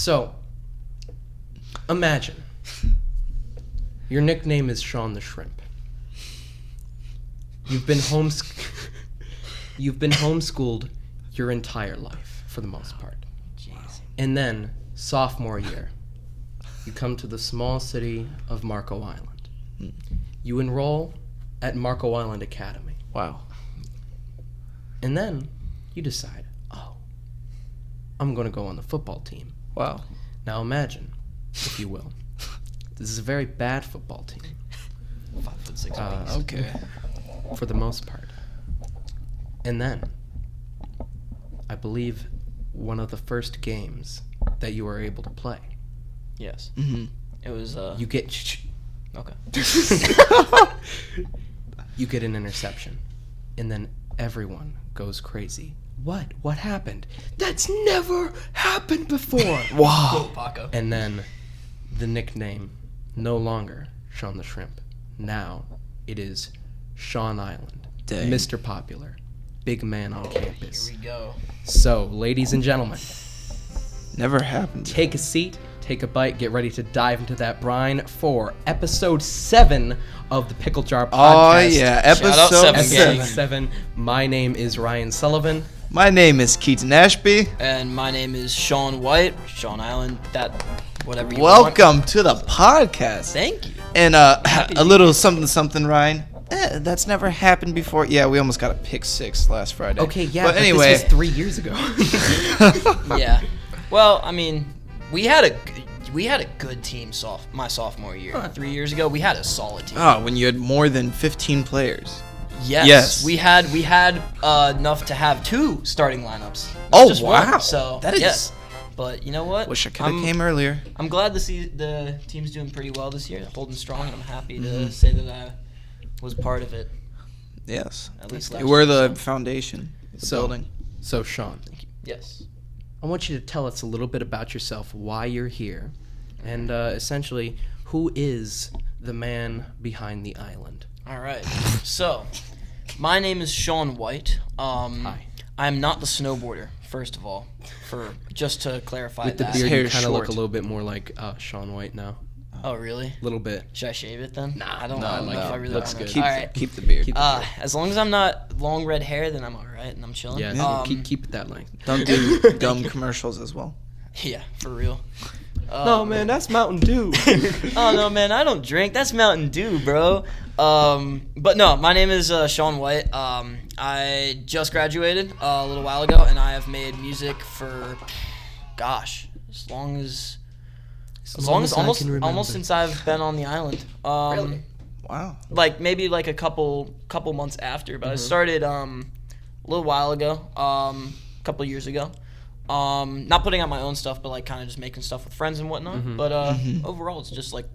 So, imagine your nickname is Sean the Shrimp. You've been homeschooled your entire life for the most part. Jeez. And then sophomore year, you come to the small city of Marco Island. You enroll at Marco Island Academy. Wow. And then you decide, I'm going to go on the football team. Wow. Now imagine, if you will, this is a very bad football team. 5'6". Okay. For the most part. And then, I believe one of the first games that you were able to play, Yes. Mm-hmm. It was. you get Okay. you get an interception, and then everyone goes crazy. What happened? That's never happened before. Wow. Paco. And then the nickname, no longer Sean the Shrimp. Now it is Sean Island. Dang. Mr. Popular. Big man on campus. Here we go. So, ladies and gentlemen, Never happened. take a seat, take a bite, get ready to dive into that brine for episode 7 of the Pickle Jar Podcast. Oh, yeah. Shout out Episode seven, gang. 7. My name is Ryan Sullivan. My name is Keaton Ashby. And my name is Sean White. Sean Island. Whatever you want. Welcome to the podcast. Thank you. And a little something, Ryan. That's never happened before. Yeah, we almost got a pick 6 last Friday. Okay, yeah, but anyway, this was 3 years ago. Yeah. Well, I mean, we had a good team my sophomore year. 3 years ago, we had a solid team. when you had more than 15 players. Yes. We had enough to have 2 starting lineups. Oh, Just wow. One. So That is- yes. But you know what? Wish I could have came earlier. I'm glad to see the team's doing pretty well this year, holding strong, and I'm happy to say that I was part of it. Yes. At least last We're year, the foundation, the So- building. So, Sean, Yes. I want you to tell us a little bit about yourself, why you're here, and essentially, who is the man behind the island? All right. So, my name is Sean White. Hi. I'm not the snowboarder, first of all, just to clarify With the that. beard, hair you kind of look short. a little bit more like Sean White now. Oh, really? A little bit. Should I shave it then? Nah, I don't no, know no, if I really looks want good. to. All right. Keep the beard. As long as I'm not long red hair, then I'm all right, and I'm chilling. Yeah, keep it that length. Don't do gum commercials as well. Yeah, for real. No, man, that's Mountain Dew. Oh no, man, I don't drink. That's Mountain Dew, bro. But no, my name is Sean White. I just graduated a little while ago, and I have made music for, gosh, as long as almost since I've been on the island. Really? Wow. Like maybe like a couple months after, but I started a little while ago, a couple years ago. Not putting out my own stuff, but like kind of just making stuff with friends and whatnot. But overall, it's just like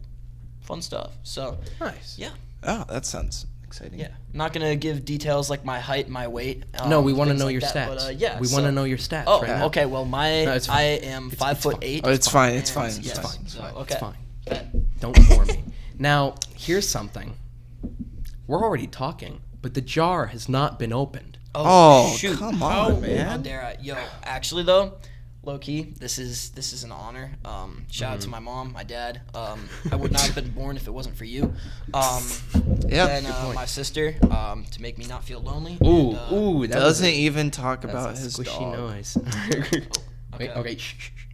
fun stuff. So Nice. yeah, Oh, that sounds exciting. yeah. Not gonna give details like my height, my weight. No, we want to things know like your that, stats. But, yeah, we want to know your stats Oh, right now. okay. Well, No, it's I fine. am It's 5'8". Oh, it's fine. It's fine. Yes. It's fine. So, It's okay. fine. Bet. Don't bore me. Now, here's something. We're already talking, but the jar has not been opened. Oh, shoot. come on, How man. dare I? Yo, actually though, low key, this is an honor. Shout out to my mom, my dad. I would not have been born if it wasn't for you. Yeah, And good point. my sister, to make me not feel lonely. Ooh, And, ooh, that Doesn't was even talk a, about that's his a squishy dog. noise. Wait, Okay. okay. Shh, shh, shh.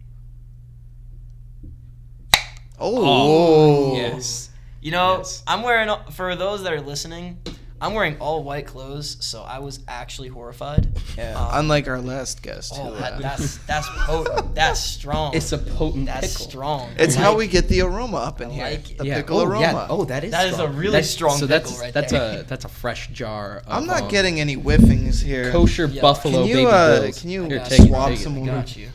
Oh, Yes. You know, Yes. I'm wearing, for those that are listening, I'm wearing all white clothes, so I was actually horrified. Yeah, unlike our last guest. Oh, who, that's potent. That's strong. It's a potent That's pickle. strong. it's I how like we get the aroma up in I here. like it. The Yeah. pickle Oh, aroma. yeah. Oh, that is. That is a strong. really That's, strong so pickle that's, right that's there. that's a fresh jar. Of, I'm not getting any whiffings here. kosher Yeah. buffalo Can you, baby bills. can you Here, got take it, swap take it. some more? Got you.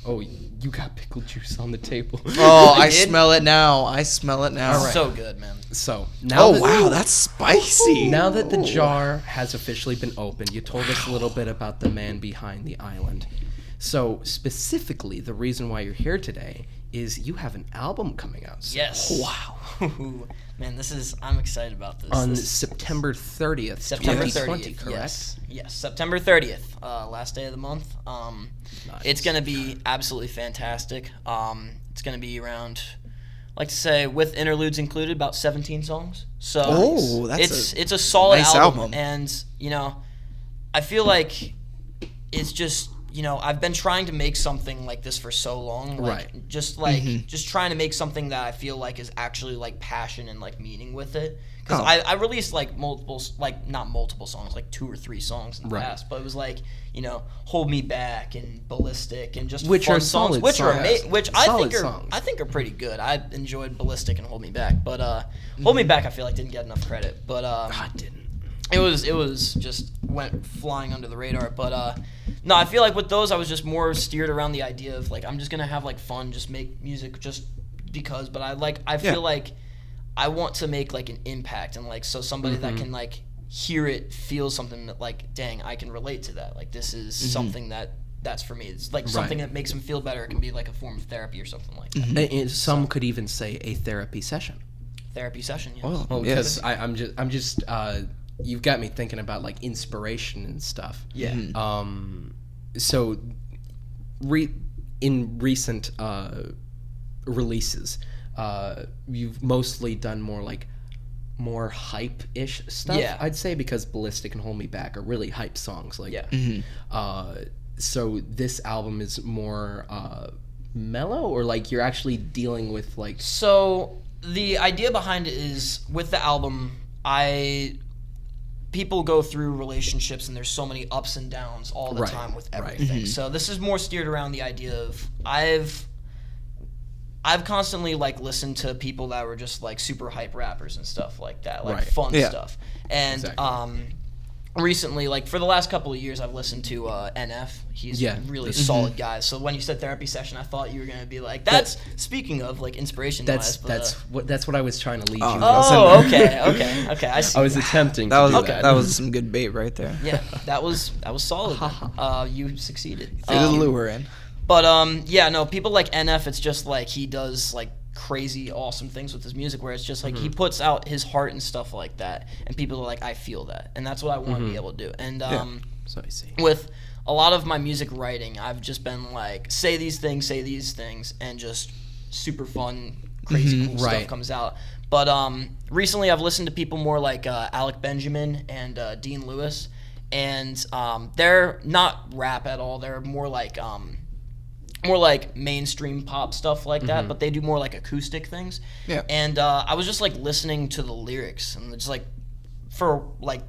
Oh, you got pickle juice on the table. Oh, I did? smell it now. I smell it now. All right. So good, man. So now. Oh that, wow, that's spicy. Now that the jar has officially been opened, you told us a little bit about the man behind the island. So specifically, the reason why you're here today is you have an album coming out soon. Yes. Wow. Man, I'm excited about this. On September 30th, September 2020, 30th, correct? Yes, September 30th, last day of the month. Nice. It's going to be absolutely fantastic. It's going to be around, I like to say, with interludes included, about 17 songs. So it's a solid nice album. And, I feel like it's just, I've been trying to make something like this for so long, Right. just trying to make something that I feel like is actually like passion and like meaning with it. Because I released like not multiple songs, like 2 or 3 songs in the past, but it was like, Hold Me Back and Ballistic and just which fun are songs, solid which songs. are which Solid I think are pretty good. I enjoyed Ballistic and Hold Me Back, but Hold Me Back I feel like didn't get enough credit, but I didn't. It was just went flying under the radar, but no, I feel like with those I was just more steered around the idea of like I'm just gonna have like fun, just make music just because. But I feel like I want to make like an impact and like so somebody that can like hear it, feel something that like dang I can relate to that. Like this is something that's for me. It's like something that makes them feel better. It can be like a form of therapy or something like that. And some could even say a therapy session. Therapy session, yes. Well, because I'm just you've got me thinking about like inspiration and stuff. Yeah. So in recent releases, you've mostly done more hype-ish stuff. Yeah. I'd say because Ballistic and Hold Me Back are really hype songs. Like, so this album is more mellow, or like you're actually dealing with like. So the idea behind it is with the album, people go through relationships and there's so many ups and downs all the time with everything. So this is more steered around the idea of I've constantly like listened to people that were just like super hype rappers and stuff like that, like fun stuff. And recently, like for the last couple of years, I've listened to NF. He's a really solid guy. So when you said therapy session, I thought you were gonna be like, that's speaking of like inspiration. That's what I was trying to lead you. Oh, okay. I see. I was attempting. That was some good bait right there. Yeah, that was solid. You succeeded. Threw the lure in. But people like NF. It's just like he does like crazy awesome things with his music where it's just like he puts out his heart and stuff like that, and people are like, I feel that, and that's what I want to be able to do. And so I see. With a lot of my music writing, I've just been like say these things, and just super fun crazy cool stuff comes out. But recently I've listened to people more like Alec Benjamin and Dean Lewis, and they're not rap at all. They're more like mainstream pop stuff like that, but they do more like acoustic things. Yeah. And I was just like listening to the lyrics, and just like for like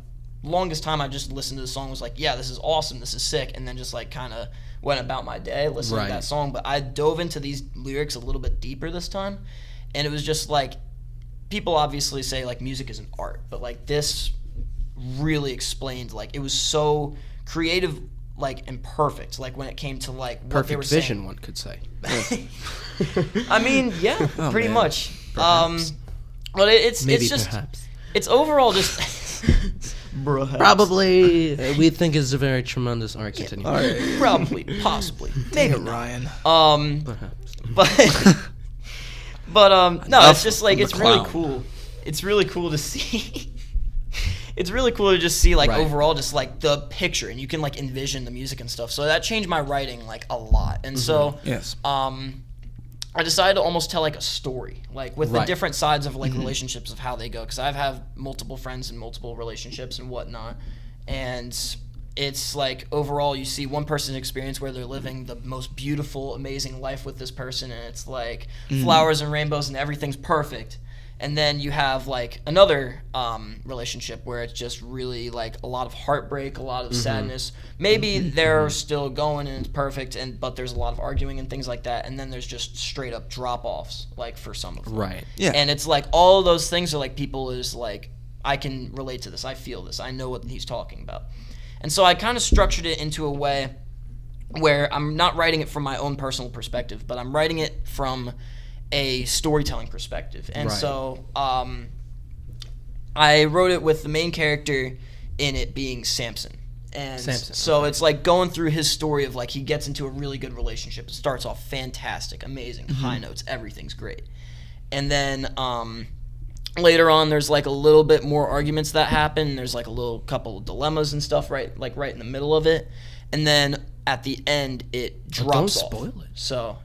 longest time I just listened to the song, was like, yeah, this is awesome, this is sick, and then just like kind of went about my day listening to that song. But I dove into these lyrics a little bit deeper this time, and it was just like, people obviously say like music is an art, but like this really explained, like it was so creative, like and perfect, like when it came to like what perfect they were vision saying. One could say. I mean, yeah, pretty much. Perhaps. But it's just perhaps. It's overall just probably we think is a very tremendous art. Continue. Probably, possibly, maybe Ryan. Perhaps. But no, it's just like it's really cool. It's really cool to see. It's really cool to just see like overall just like the picture, and you can like envision the music and stuff. So that changed my writing like a lot. And so I decided to almost tell like a story, like with the different sides of like relationships of how they go, because I've had multiple friends in multiple relationships and whatnot, and it's like overall you see one person's experience where they're living the most beautiful, amazing life with this person, and it's like flowers and rainbows and everything's perfect. And then you have like another relationship where it's just really like a lot of heartbreak, a lot of sadness. Maybe they're still going and it's perfect, but there's a lot of arguing and things like that. And then there's just straight up drop-offs, like for some of them. Right. Yeah. And it's like all of those things are like people is like, I can relate to this. I feel this. I know what he's talking about. And so I kind of structured it into a way where I'm not writing it from my own personal perspective, but I'm writing it from a storytelling perspective. And so I wrote it with the main character in it being Samson. And Samson, so okay. it's like going through his story of like he gets into a really good relationship. It starts off fantastic, amazing, high notes, everything's great. And then later on there's like a little bit more arguments that happen. There's like a little couple of dilemmas and stuff right in the middle of it. And then at the end it drops off. Don't spoil it. So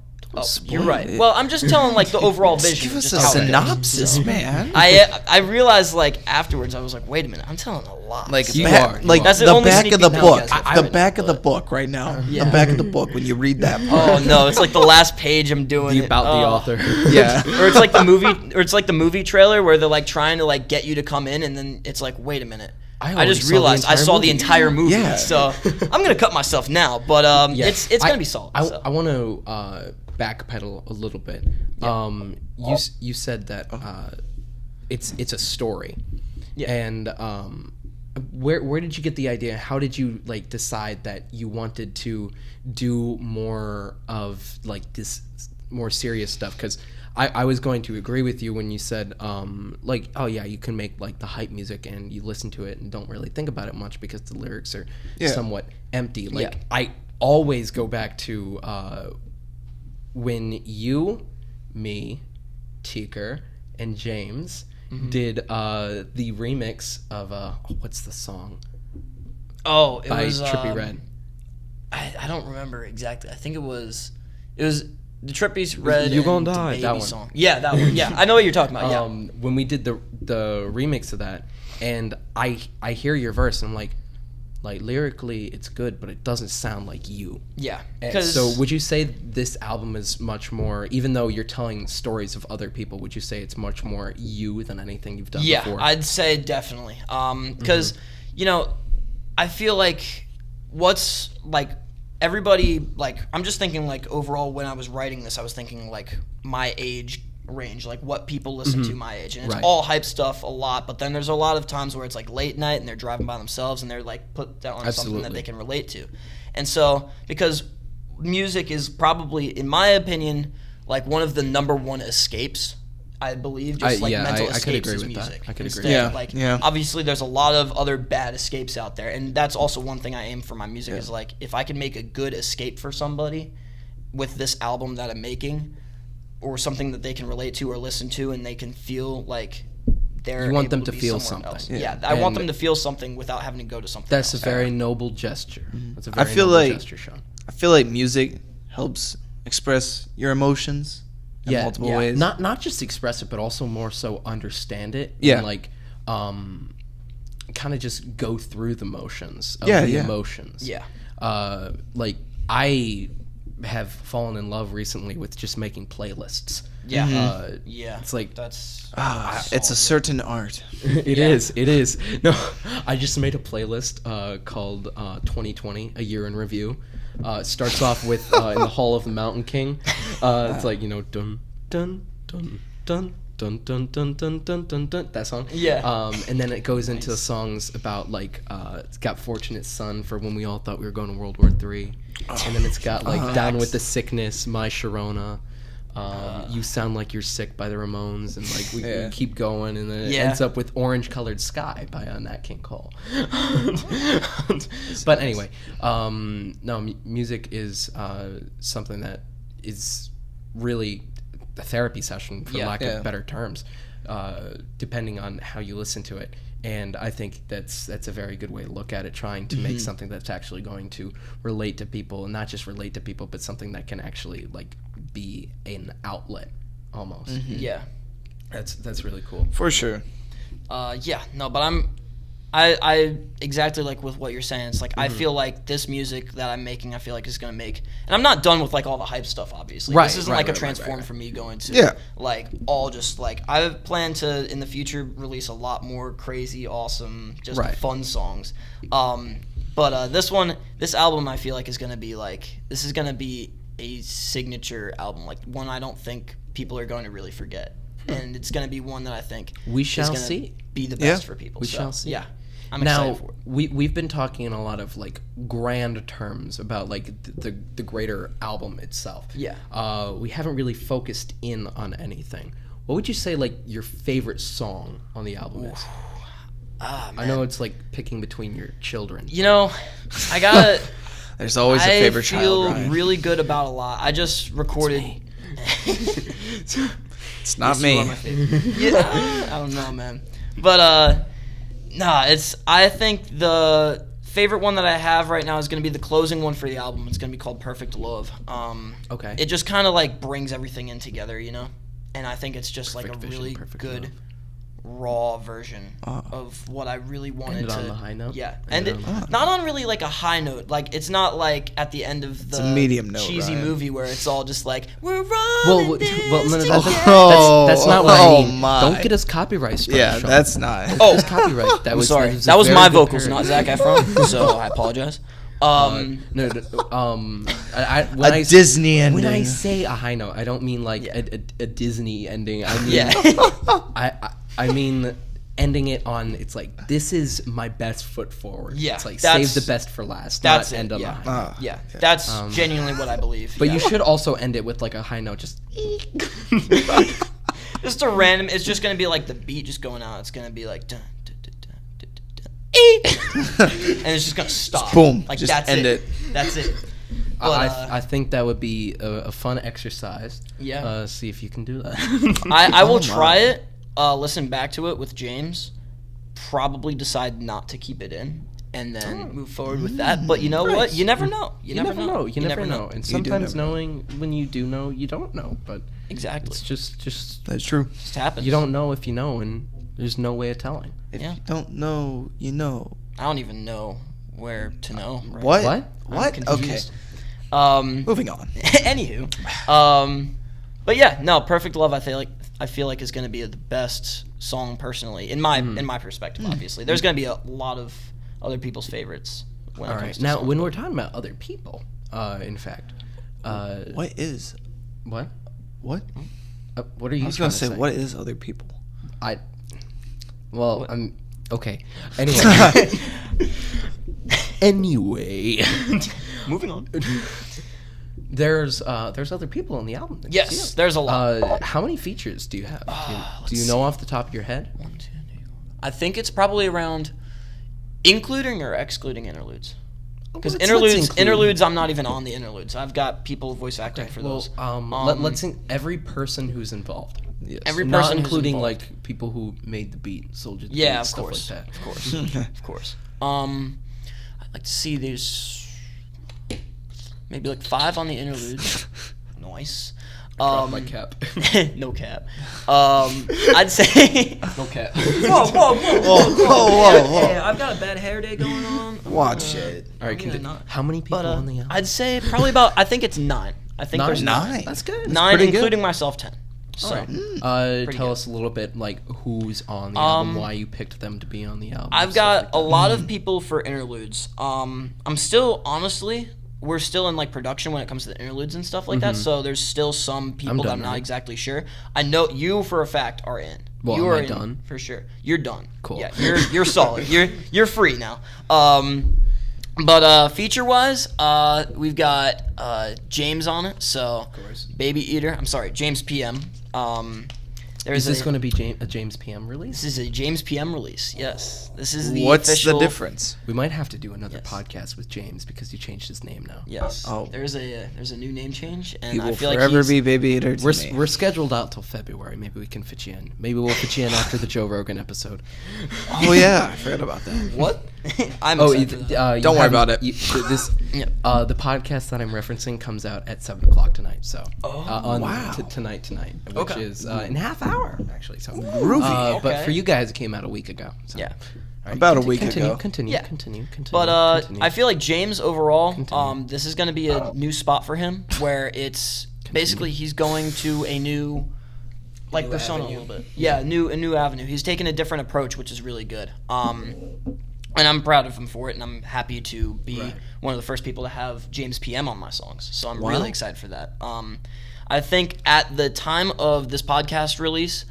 spoil you're right. it. Well, I'm just telling like the overall vision. Give us just a how it is. synopsis, man. I realized like afterwards I was like, wait a minute, I'm telling a lot. Like You back, are. like That's the the only back sneak of the peek now you book, guys the have. back of the book right now. Yeah. The back of the book when you read that part. Oh no, it's like the last page I'm doing. The about the author. Yeah. Or it's like the movie trailer where they're like trying to like get you to come in, and then it's like, wait a minute. I already just saw the realized I entire saw movie. the entire movie. Yeah. So I'm gonna cut myself now, but Yes. it's gonna be solid. I want to backpedal a little bit. You said that it's a story. Yeah. And where did you get the idea? How did you like decide that you wanted to do more of like this more serious stuff? Because I was going to agree with you when you said like, oh yeah, you can make like the hype music and you listen to it and don't really think about it much because the lyrics are somewhat empty. Like I always go back to when you, me, Teaker, and James did the remix of what's the song? Oh, it by was Trippie Redd. I don't remember exactly. I think it was the Trippie's Red. You Gonna and Die, DaBaby that one. song. Yeah, that one. Yeah, I know what you're talking about. Yeah. When we did the remix of that, and I hear your verse, and I'm like lyrically it's good, but it doesn't sound like you. Yeah. So would you say this album is much more, even though you're telling stories of other people, would you say it's much more you than anything you've done before? Yeah, I'd say definitely. Because you know, I feel like what's like everybody like I'm just thinking like overall when I was writing this, I was thinking like my age range, like what people listen to my age, and it's all hype stuff a lot, but then there's a lot of times where it's like late night and they're driving by themselves and they're like put down on something that they can relate to. And so because music is probably, in my opinion, like one of the number one escapes, I believe, just like mental I could escapes agree is with music. that. I could agree. Instead, Yeah, like yeah. obviously there's a lot of other bad escapes out there, and that's also one thing I aim for my music is like if I can make a good escape for somebody with this album that I'm making, or something that they can relate to or listen to, and they can feel like they're You want able them to be feel somewhere something. else. Yeah. Yeah, I want And them to feel something without having to go to something That's else. a very noble gesture. That's a I very feel noble like- gesture, Sean. I feel like music helps express your emotions in multiple ways. Not just express it, but also more so understand it. Yeah. And like, kind of just go through the motions of Yeah, the yeah. emotions. Yeah. Like I have fallen in love recently with just making playlists. Yeah. Yeah. It's like That's It's a certain art. It is. No, I just made a playlist called 2020, A Year in Review. It starts off with In the Hall of the Mountain King. It's like, dun dun dun dun dun dun dun dun dun dun dun, that song. Yeah. And then it goes into songs about like it's got Fortunate Son for when we all thought we were going to World War III. And then it's got like Down with the Sickness, My Sharona. You Sound Like You're Sick by the Ramones, and like we keep going, and then it ends up with Orange Colored Sky by Nat King Cole. But anyway, music is something that is really a therapy session, for lack of better terms, depending on how you listen to it. And I think that's a very good way to look at it, trying to make something that's actually going to relate to people, and not just relate to people, but something that can actually like be an outlet almost. yeah. That's really cool. For sure. Yeah. No, but I exactly like with what you're saying. It's like I feel like this music that I'm making, I feel like is gonna make, and I'm not done with like all the hype stuff. Obviously, Right, this isn't right, like a right, transform right. for me going to like all just like I plan to in the future release a lot more crazy, awesome, just fun songs. But this album, I feel like is gonna be like this is gonna be a signature album, like one I don't think people are going to really forget, and it's gonna be one that I think We is shall gonna see. be the best for people. We So, shall see. Yeah. I'm Now, excited for it. we've been talking in a lot of like grand terms about like the greater album itself. Yeah. We haven't really focused in on anything. What would you say like your favorite song on the album is? man. I know it's like picking between your children. You know, I gotta. There's always a favorite child, I feel Ryan. really good about a lot. I just recorded. It's not me. Yeah, I don't know, man. But I think the favorite one that I have right now is going to be the closing one for the album. It's going to be called Perfect Love. Okay. It just kind of like brings everything in together, you know? And I think it's just Perfect like a vision, really perfect good love. raw version of what I really wanted End it to. on the high note? Yeah. End And it it, on the- not on really like a high note. Like it's not like at the end of the a medium note, cheesy Ryan. movie where it's all just like, we're Well, running no, this that's, together." that's not what Oh I mean. my. Don't get us copyright strike. Yeah, Sean. that's not. Oh, It's copyright. That I'm was sorry. a That was very my good vocals, parody. not Zac Efron. So I apologize. No, when A Disney When I ending. say a high note, I don't mean like a Disney ending. I mean, Yeah. I mean ending it on. It's like this is my best foot forward. Yeah, It's like that's- save the best for last. That's not it. end on Yeah. a high note. Yeah, that's genuinely what I believe. But yeah. you should also end it with like a high note. Just Just a random. It's just gonna be like the beat just going out. It's gonna be like. Dun, dun, dun, dun, dun, dun, dun, and it's just gonna stop. boom. Like Just that's end it. it. That's it. But, I think that would be a fun exercise. Yeah. See if you can do that. I will Oh, try my. it. Listen back to it with James. Probably decide not to keep it in, and then move forward with that. But you know what? Nice. You never know. You never know. You never know. And do sometimes never know. knowing when you do know, you don't know. But Exactly. it's just That's true. Just happens. you don't know if you know, and there's no way of telling. If Yeah. you don't know, you know. I don't even know where to know. Right? What? What? I'm What? Okay. confused. Moving on. Anywho, but yeah, no, Perfect Love. I feel like is going to be the best song personally in my perspective. Obviously, there's going to be a lot of other people's favorites. When All it comes right. to Now, songs. when we're talking about other people, in fact, What is? what? What? What are you? I was gonna say, say? what is other people? I'm okay. Anyway. Anyway. moving on. There's other people on the album. that you Yes, see. there's a lot. How many features do you have? Do you let's know off the top of your head? 1, 2, 3, 4. I think it's probably around, including or excluding interludes. Because Let's include. interludes, I'm not even on the interludes. I've got people voice acting for Well, those. let's every person who's involved. Yes. Every Not person who's including involved. like people who made the beat, soldiered the beat, Yeah, of stuff course, like that. of course, of course. I'd like to see there's maybe like 5 on the interludes. Nice. My cap. No cap. I'd say. No cap. Whoa. Hey, I've got a bad hair day going on. Watch it. All right, I'm gonna continue. not- How many people But on the album? I'd say probably about. I think it's 9. I think there's 9. That's good. That's 9, pretty good. including myself, 10. So. Tell good. us a little bit like who's on the album, why you picked them to be on the album. I've stuff got a lot of people for interludes. I'm still, honestly, we're still in like production when it comes to the interludes and stuff like that. So there's still some people that done, I'm not right? exactly sure. I know you for a fact are in. Well, you am are I in done? for sure. You're done. Cool. Yeah, you're solid. You're free now. But feature wise, we've got James on it. So course. Baby Eater. I'm sorry, James PM. Is this going to be a James PM release? This is a James PM release. Yes, this is the What's official. the difference? We might have to do another Yes. podcast with James because you changed his name now. Yes. Oh. There's a new name change, and He I will feel like forever he's, be Baby Eater to me. We're scheduled out till February. Maybe we can fit you in. Maybe we'll fit you in after the Joe Rogan episode. Oh yeah, I forgot about that. what? I'm Oh, excited for that. Don't worry about it. This the podcast that I'm referencing comes out at 7:00 tonight. So on wow. tonight, which Okay. is in a half hour actually. So Groovy. But Okay. for you guys, it came out a week ago. So. Yeah. All right, About a week continue, ago. Continue. Yeah. Continue. But continue. I feel like James overall, Continue. this is going to be a new spot for him, where it's basically he's going to a new, like New persona avenue. a little bit. Yeah, a new avenue. He's taking a different approach, which is really good. And I'm proud of him for it, and I'm happy to be Right. one of the first people to have James PM on my songs. So I'm Wow. really excited for that. I think at the time of this podcast release,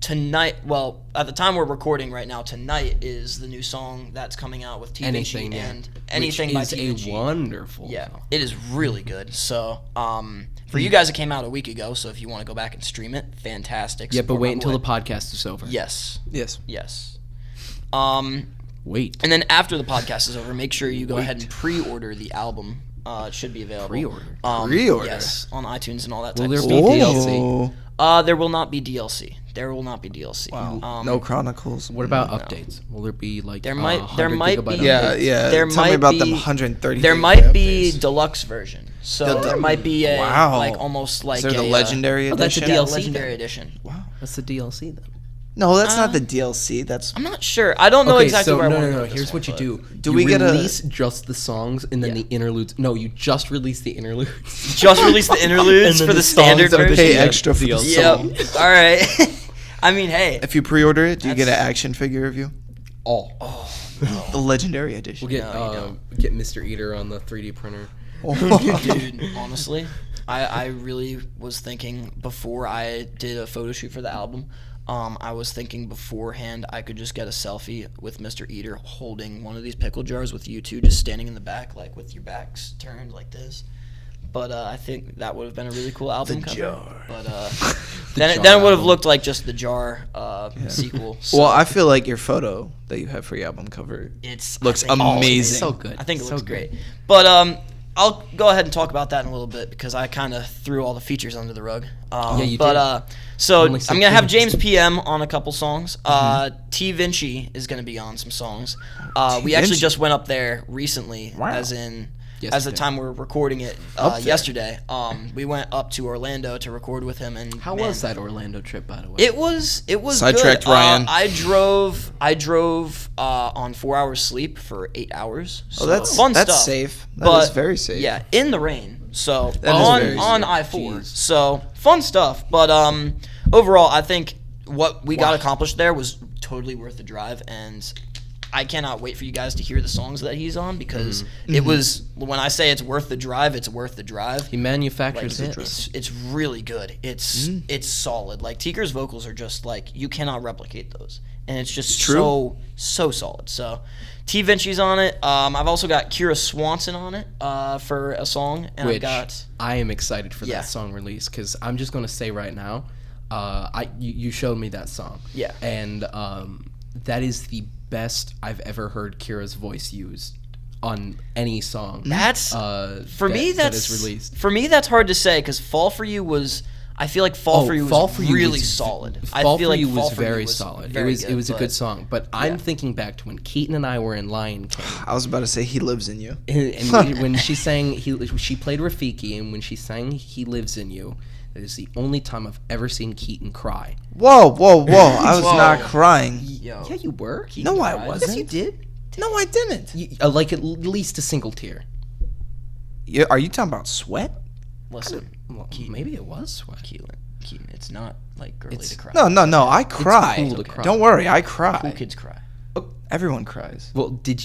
tonight, well, at the time we're recording right now, tonight is the new song that's coming out with T. Anything, Vinci yeah. and Anything by Which T. is Vinci. a wonderful. Yeah, song. it is really good. So, for you guys, it came out a week ago. So if you want to go back and stream it, fantastic. Yeah, but Support wait my until boy. the podcast is over. Yes, Yes. yes. Wait. And then after the podcast is over, make sure you go ahead and pre-order the album. It should be available. Pre-order? Yes, on iTunes and all that Will type of there stuff. be DLC? There will not be DLC. There will not be DLC. Wow. No Chronicles. What about updates? Will there be like There might be Yeah. There Tell me might about be, them 130. There might be deluxe version. So there might be a like almost like Is there the legendary that's a edition? DLC legendary then. edition. Wow. That's the DLC then. No, that's not the DLC. That's I'm not sure. I don't know exactly where I want to go with Here's this what you one, do. Do we get a- release just the songs and then the interludes? No, you just release the interludes. Just release the interludes And then for the songs standard that are version. pay extra for the song. Yep. All right. I mean, hey. If you pre-order it, do you get an action figure of you? Oh, The legendary edition. we'll get Mr. Eater on the 3D printer. Dude, honestly, I really was thinking before I did a photo shoot for the album, I was thinking beforehand I could just get a selfie with Mr. Eater holding one of these pickle jars with you two just standing in the back, like with your backs turned like this. But I think that would have been a really cool album cover. jar. But then it would have looked like just the jar sequel. So Well, I feel like your photo that you have for your album cover looks amazing. So good. I think it So looks good. great. But I'll go ahead and talk about that in a little bit because I kind of threw all the features under the rug. You but, did. So Only I'm going to have 16. James PM on a couple songs. T. Vinci is going to be on some songs. We actually Vinci? just went up there recently, Wow. as the Yesterday. time we're recording it Up there. yesterday. We went up to Orlando to record with him. And How was that Orlando trip, by the way? It was Sidetracked good. Ryan. I drove on 4 hours sleep for 8 hours. So that's fun that's stuff. safe. That But is very safe. Yeah, in the rain. So That is very on safe. I-4. Jeez. So fun stuff. But overall, I think what we got accomplished there was totally worth the drive, and I cannot wait for you guys to hear the songs that he's on because it was, when I say it's worth the drive, it's worth the drive. He manufactures hits. It's really good. It's solid. Like Teeker's vocals are just like you cannot replicate those, and it's just so solid. So T. Vinci's on it. I've also got Kira Swanson on it for a song, and Which I've got I am excited for Yeah. that song release because I'm just gonna say right now, you showed me that song. Yeah. And that is the best I've ever heard Kira's voice used on any song. That's for me. that That's is released. For me. That's hard to say because "Fall for You" was. I feel like "Fall for You" was really solid. Fall I feel for like You "Fall was for You" very was solid. very It was a but- good song. But I'm thinking back to when Keaton and I were in Lion King. I was about to say he lives in you. And when she sang, she played Rafiki, and when she sang "He Lives in You," that is the only time I've ever seen Keaton cry. Whoa! I was not crying. Yo. Yeah, you were. No, I cried. wasn't. Yes, you did. No, I didn't. Like at least a single tear. Are you talking about sweat? Listen, Well, maybe it was sweat. Keaton, it's not like girly to cry. No. I cry. cool to cry. Don't worry, I cry. Cool kids cry. Everyone cries. Well, did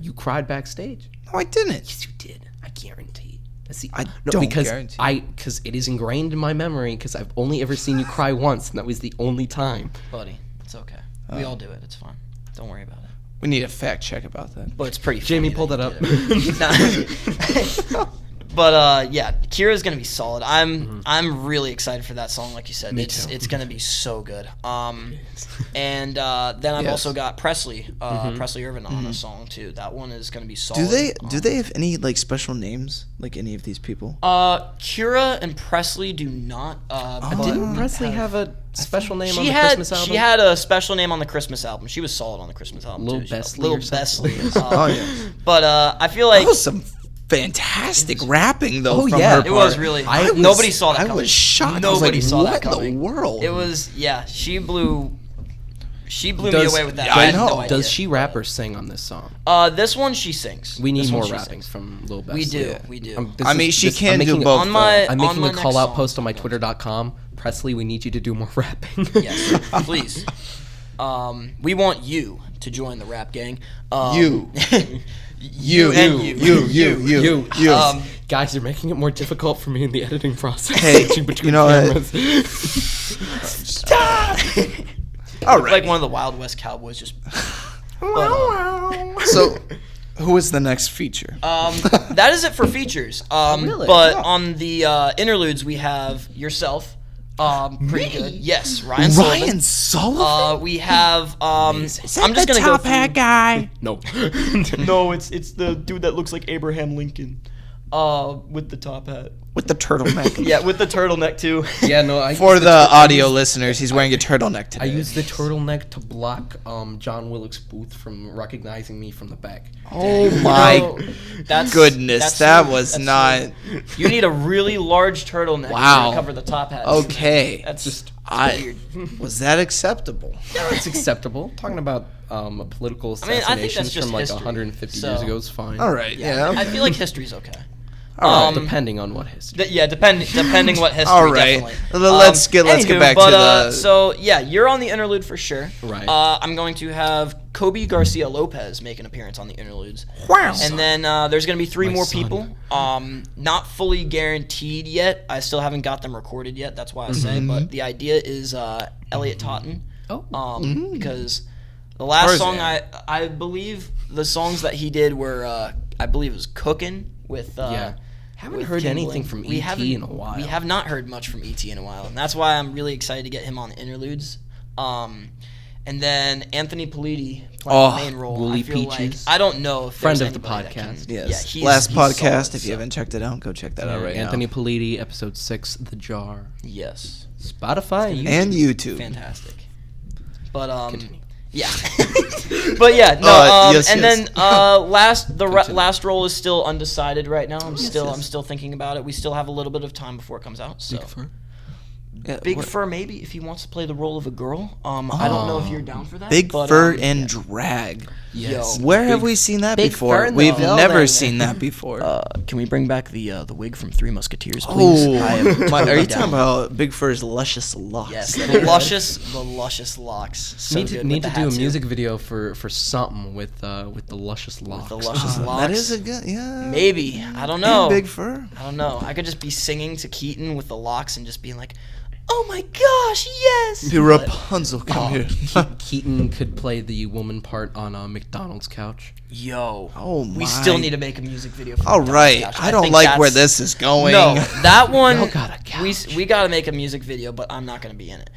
you cried backstage? No, I didn't. Yes, you did. I guarantee. That's the, I don't because guarantee. because it is ingrained in my memory because I've only ever seen you cry once, and that was the only time. Buddy, it's okay. We all do it. It's fine. Don't worry about it. We need a fact check about that. But it's pretty funny. Jamie, pull that you up. did it. But yeah, Kira's gonna be solid. I'm really excited for that song, like you said. Me It's too. it's gonna be so good. And then I've Yes. also got Presley Irvin on a song too. That one is gonna be solid. Do they have any like special names, like any of these people? Kira and Presley do not. Didn't Presley have a special name on She the had Christmas album? she had a special name on the Christmas album. She was solid on the Christmas album Lil too. Besley Little or something. Besley. Oh, yeah. But I feel like That was some fantastic rapping though. Oh, from yeah. her it was part. really. Nobody saw that I coming. was shocked. Nobody I was like, saw what that coming. in the world? It was She blew me Does- away with that. Yeah, I I had know. no idea. Does she rap or sing on this song? This one she sings. We need This one more she rapping sings. from Lil Besley. We do. Yeah. We do. I mean, she can I'm do making both. on my- I'm making my a call next out song, post on my sometimes. Twitter.com. Presley, we need you to do more rapping. Yes, please. We want you to join the rap gang. You. You and you. You. Guys, you're making it more difficult for me in the editing process. Hey, switching between you know what? cameras. Stop. All right. Like one of the Wild West Cowboys just. So, who is the next feature? That is it for features. Really? But Oh. on the interludes, we have yourself, Me? Pretty good. Yes, Ryan Sullivan. Ryan Sullivan? We have Is that I'm just the gonna go top hat through. guy? No. No, it's the dude that looks like Abraham Lincoln. With the top hat. With the turtleneck. Yeah, with the turtleneck too. Yeah, no. For the audio listeners, he's wearing a turtleneck today. I used the turtleneck to block John Wilkes Booth from recognizing me from the back. Oh my goodness, that's that true. was That's not. true. You need a really large turtleneck Wow. to cover the top hat. Okay. That's just I was that acceptable? Yeah, it's acceptable. Talking about a political I mean, I think assassination that's just from like history, 150 so- years ago is fine. All right, yeah. I feel like history's okay. All right. Depending on what history. Depending what history. All right. Definitely. Let's get back to the. So yeah, you're on the interlude for sure. Right. I'm going to have Kobe Garcia Lopez make an appearance on the interludes. Wow. And then there's going to be three My more son. people. Not fully guaranteed yet. I still haven't got them recorded yet. That's why I say. Mm-hmm. But the idea is Elliot Totten. Oh. Because the Where's last song that? I believe the songs that he did were I believe it was Cookin' with Yeah. Haven't with heard Timbaland. anything from We E.T. haven't- in a while. We have not heard much from E.T. in a while, and that's why I'm really excited to get him on the interludes. And then Anthony Politi playing the main role. Woolly I feel Peaches. like I don't know if Friend there's of the anybody that podcast. can- Yes. Yeah, Last he's podcast. solid, If you so- haven't checked it out, go check that out right Anthony now. Politi, episode 6, The Jar. Yes, Spotify. And YouTube. fantastic. But Continue. yeah, but yeah, no. Yes, and yes. then last role is still undecided right now. I'm still thinking about it. We still have a little bit of time before it comes out. So. Big Fur. Yeah, Big what- Fur, maybe if he wants to play the role of a girl. I don't know if you're down for that. Big but, Fur yeah. and drag. Yes. Where have Big- we seen that Big before? Fur in the We've building. never seen that before. Can we bring back the wig from Three Musketeers, please? Oh, I am are totally you down. talking about Big Fur's luscious locks? Yes, the luscious locks. So Need good to with the do a hat, too. music video for something with the luscious locks. The luscious locks. That is a good, yeah. Maybe. I don't know. And Big Fur. I don't know. I could just be singing to Keaton with the locks and just being like, "Oh my gosh, yes!" Be Rapunzel, come here. Keaton could play the woman part on McDonald's couch. Yo. Oh We my. still need to make a music video for All McDonald's right, Couch. I don't think like where that's- this is going. No, that one. Y'all got a couch. We got to make a music video, but I'm not gonna be in it.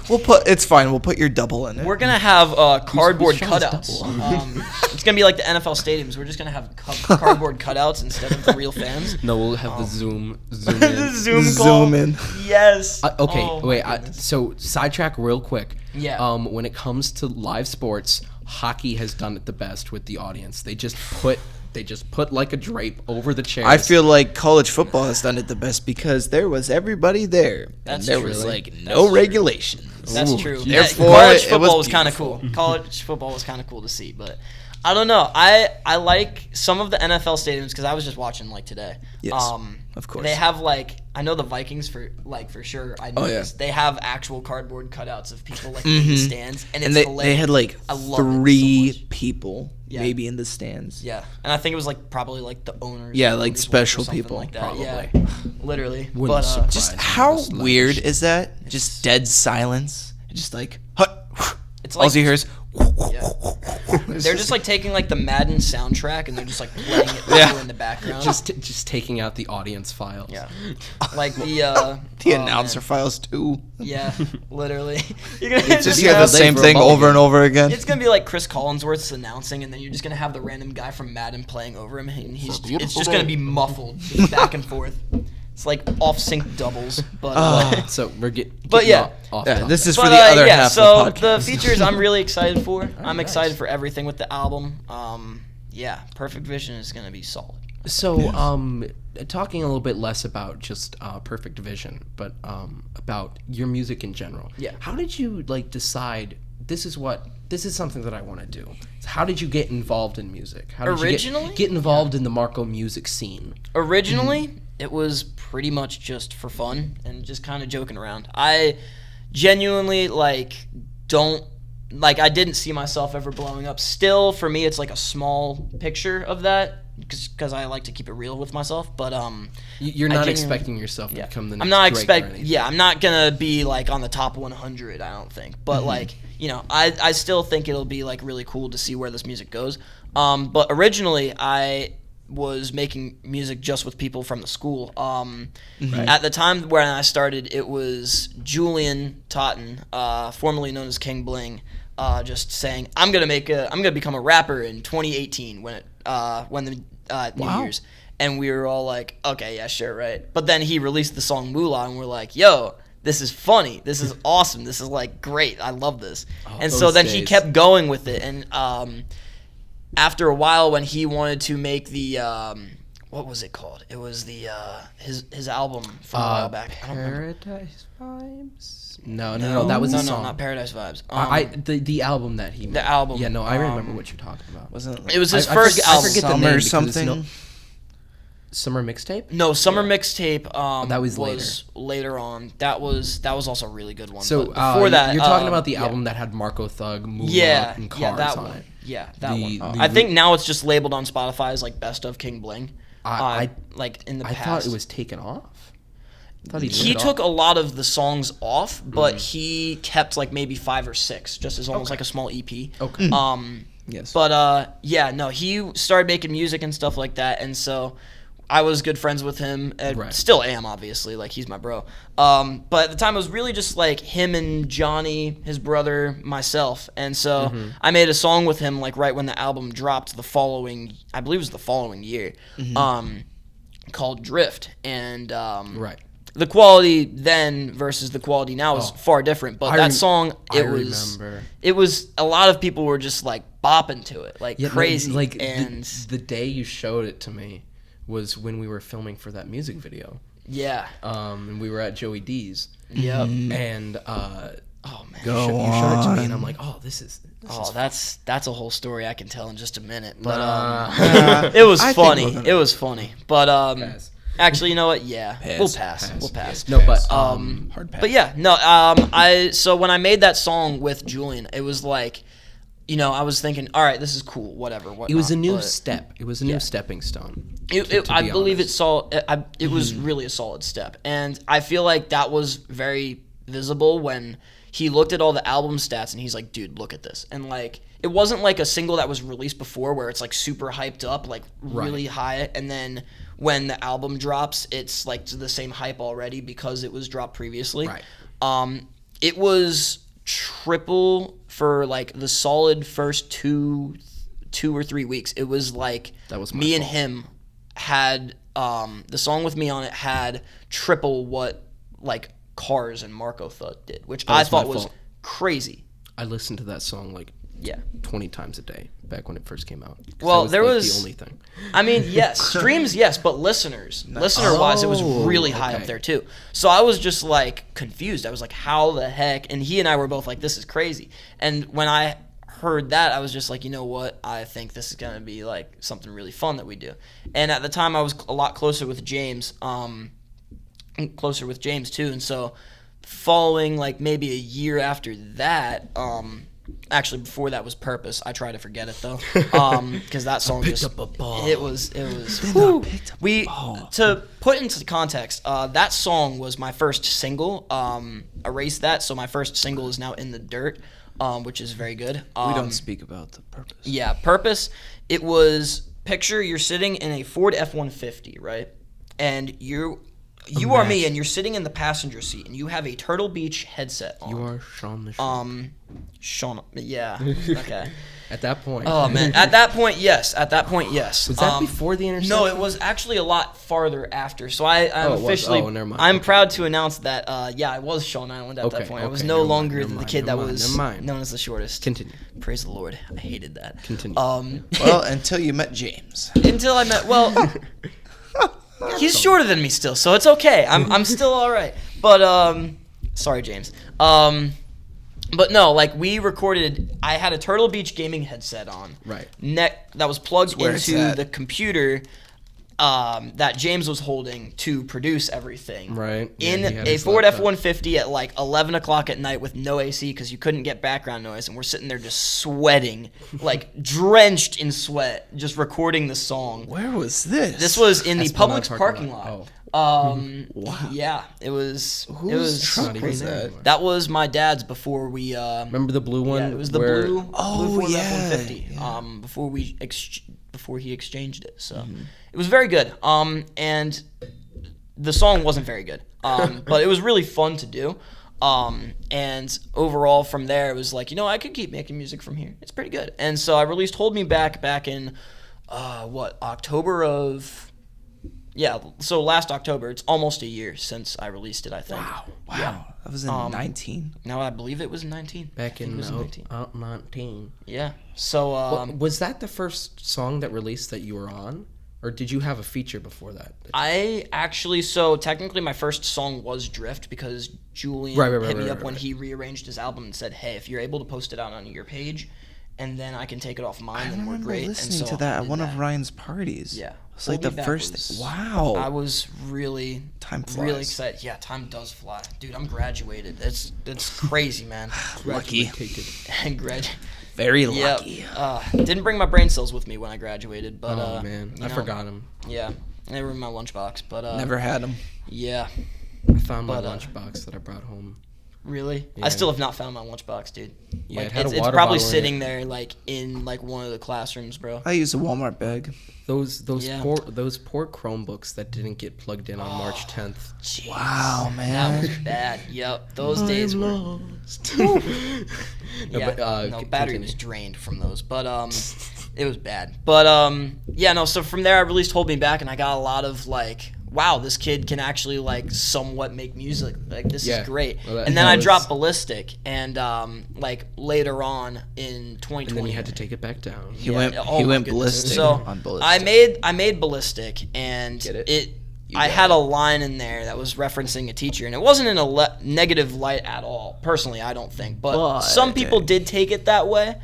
We'll put. It's fine. We'll put your double in it. We're gonna have cardboard who's Sean's cutouts. double? It's gonna be like the NFL stadiums. We're just gonna have cardboard cutouts instead of the real fans. No, we'll have the zoom in. The Zoom call. Zoom in. Yes. Okay, Oh, my wait. goodness. So sidetrack real quick. Yeah. When it comes to live sports, hockey has done it the best with the audience. They just put like a drape over the chairs. I feel like college football has done it the best because there was everybody there, That's and there true. was like That's no true. regulations. That's Ooh, true. therefore, College it football was was kind of cool. College football was kind of cool to see, but I don't know. I like some of the NFL stadiums because I was just watching like today. Yes, of course. They have like I know the Vikings for sure. I know Oh, yeah. they have actual cardboard cutouts of people like in the stands, and it's And they hilarious. had like I love it so 3 much. people Yeah. maybe in the stands. Yeah, and I think it was like probably like the owners. Yeah, or like owners' special wife or something people, like that. probably. Yeah, literally. Wouldn't But surprise Just me, how just like- weird is that? Just dead silence. Just like it's all like you hear is. yeah. They're just like taking like the Madden soundtrack and they're just like playing it in the background. just taking out the audience files. yeah, like the The oh, announcer man. files too. Yeah, literally. You're gonna Just just hear the have, same for a thing ball over game. and over again. it's gonna be like Chris Collinsworth's announcing, and then you're just gonna have the random guy from Madden playing over him, and it's just gonna be muffled just back and forth. It's like off sync doubles, but. So we're getting. But yeah. off Yeah, topic. this is for But, the other yeah, half so of the podcast. features I'm really excited for. I'm nice. excited for everything with the album. Yeah, Perfect Vision is gonna be solid. So, talking a little bit less about just Perfect Vision, but about your music in general. Yeah. How did you like decide this is something that I want to do? How did you get involved in music? How did Originally? you get involved in the Marco music scene? Originally, it was pretty much just for fun and just kind of joking around. I genuinely I didn't see myself ever blowing up. Still, for me, it's like a small picture of that because I like to keep it real with myself. But You're I not genuinely- expecting yourself to become the next I'm not Drake or expect. anything. Yeah, I'm not gonna be like on the top 100. I don't think. But I still think it'll be like really cool to see where this music goes. But originally, I was making music just with people from the school. At the time when I started, it was Julian Totten, formerly known as King Bling, just saying, I'm gonna become a rapper in 2018 when the New Year's. And we were all like, okay, yeah, sure, right. But then he released the song Moolah, and we're like, yo, this is funny. This is awesome. This is, like, great. I love this. And so then he kept going with it. And after a while, when he wanted to make the what was it called? It was the his album from a while back. I don't remember. Paradise Vibes? No, that was a song. No, not Paradise Vibes. The album that he made. The album. Yeah, no, I remember what you're talking about. It was his first album. I forget the Summer name something. Summer Mixtape? No, Summer Mixtape that was later on. That was also a really good one. So but before that, you're talking about the album that had Marco Thug, Moolah, and Cars that on one. it. Yeah, that one. I think now it's just labeled on Spotify as like Best of King Bling. Like in the past. I thought it was taken off. I thought he took a lot of the songs off, but he kept like maybe 5 or 6, just as almost like a small EP. Okay. Yes. But he started making music and stuff like that, and so I was good friends with him, and still am, obviously. Like, he's my bro. But at the time, it was really just, like, him and Johnny, his brother, myself. And so I made a song with him, like, right when the album dropped I believe it was the following year, called Drift. And the quality then versus the quality now is far different. But that song, it was, a lot of people were just, like, bopping to it, like, crazy. And the day you showed it to me was when we were filming for that music video. Yeah. And we were at Joey D's. Yep. And oh man, you showed it to me, and I'm like, this is that's a whole story I can tell in just a minute. But it was funny. It was funny. But actually, you know what? Yeah, we'll pass. No, but hard pass. But yeah, no. So when I made that song with Julian, it was like, I was thinking, all right, this is cool, whatever. It was a new step. It was a new stepping stone. I believe it was really a solid step. And I feel like that was very visible when he looked at all the album stats and he's like, dude, look at this. And like, it wasn't like a single that was released before where it's like super hyped up, like really high. And then when the album drops, it's like to the same hype already because it was dropped previously. Right. It was triple for like the solid first two or 3 weeks. It was like me and him had the song with me on it had triple what like Cars and Marco Thug did, which I thought was crazy. I listened to that song like 20 times a day back when it first came out. Well, was, there like, was the only thing. I mean, yes, streams, yes, but listener-wise, it was really high up there too. So I was just like confused. I was like, how the heck? And he and I were both like, this is crazy. And when I heard that, I was just like, you know what? I think this is gonna be like something really fun that we do. And at the time, I was a lot closer with James, too. And so, following like maybe a year after that, actually before that was Purpose. I try to forget it though, because that song picked up a ball. It was. To put into context, that song was my first single. Erase that. So my first single is now In the Dirt, which is very good. We don't speak about the Purpose. Yeah, Purpose. It was, picture you're sitting in a Ford F-150, right? And you are me, and you're sitting in the passenger seat, and you have a Turtle Beach headset on. You are Sean the Sean. Sean, yeah, okay. At that point. Oh, man. At that point, yes. Was that before the intersection? No, it was actually a lot farther after. So I'm officially, never mind. I'm proud to announce that, I was Sean Island at that point. I was no longer the kid that was known as the shortest. Continue. Praise the Lord. I hated that. Continue. Well, until you met James. Until I met, well... He's shorter than me still, so it's okay. I'm still all right. But sorry, James. But no, like we recorded. I had a Turtle Beach gaming headset on. Right. That was plugged into the computer that James was holding to produce everything. Right. In a Ford F-150 at like 11 o'clock at night with no AC because you couldn't get background noise, and we're sitting there just sweating, like drenched in sweat, just recording the song. Where was this? This was in the Publix parking lot. Oh. Wow. Yeah, it was. Whose truck was that? That was my dad's before we. Remember the blue one? Yeah, it was the blue. Oh, Ford yeah. F-150. Yeah. before he exchanged it. So it was very good. And the song wasn't very good, but it was really fun to do. And overall from there, it was like, I could keep making music from here. It's pretty good. And so I released Hold Me back in, October of... Yeah, so last October. It's almost a year since I released it, I think. Wow. Yeah. That was in 19. No, I believe it was in 19. Back in 19. 19. Yeah. So Was that the first song that released that you were on? Or did you have a feature before that? so technically my first song was Drift because Julian hit me up when he rearranged his album and said, hey, if you're able to post it out on your page and then I can take it off mine, then we're great. I remember listening to that at one of Ryan's parties. Yeah. It's like the first... Wow. I was really... Time flies. Really excited. Yeah, time does fly. Dude, I'm graduated. It's crazy, man. Lucky. Very lucky. Didn't bring my brain cells with me when I graduated, but... Oh, man. I forgot them. Yeah. They were in my lunchbox, but... Never had them. Yeah. I found my lunchbox that I brought home. Really? Yeah. I still have not found my lunchbox, dude. Yeah, like, it had a it's water probably bottle sitting there, like, in like one of the classrooms, bro. I use a Walmart bag. Those poor Chromebooks that didn't get plugged in on March 10th. Jeez. Wow, man. That was bad. Yep. Those days were... lost. Battery was drained from those, but it was bad. But so from there I released Hold Me Back, and I got a lot of like, wow, this kid can actually like somewhat make music. Like this is great. Well, and then I dropped Ballistic, and like later on in 2020, and then you had to take it back down. He went ballistic. So on Ballistic. I made Ballistic, and I had a line in there that was referencing a teacher, and it wasn't in a negative light at all. Personally, I don't think, but some people did take it that way.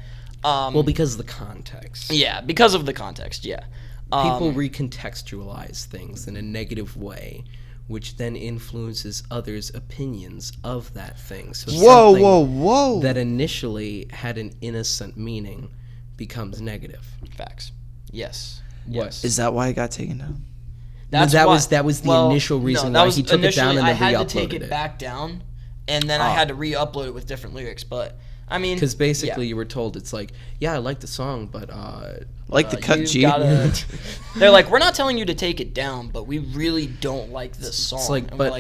Well, because of the context. Yeah, because of the context. Yeah. People recontextualize things in a negative way, which then influences others' opinions of that thing. So whoa! That initially had an innocent meaning becomes negative. Facts. Yes. What? Yes. Is that why it got taken down? That was the initial reason why he took it down and then re-uploaded it. I had to take it back down, and then I had to re-upload it with different lyrics. But I mean, because basically you were told it's like, yeah, I like the song, but like the cut G. They're like, we're not telling you to take it down, but we really don't like this song. It's like, but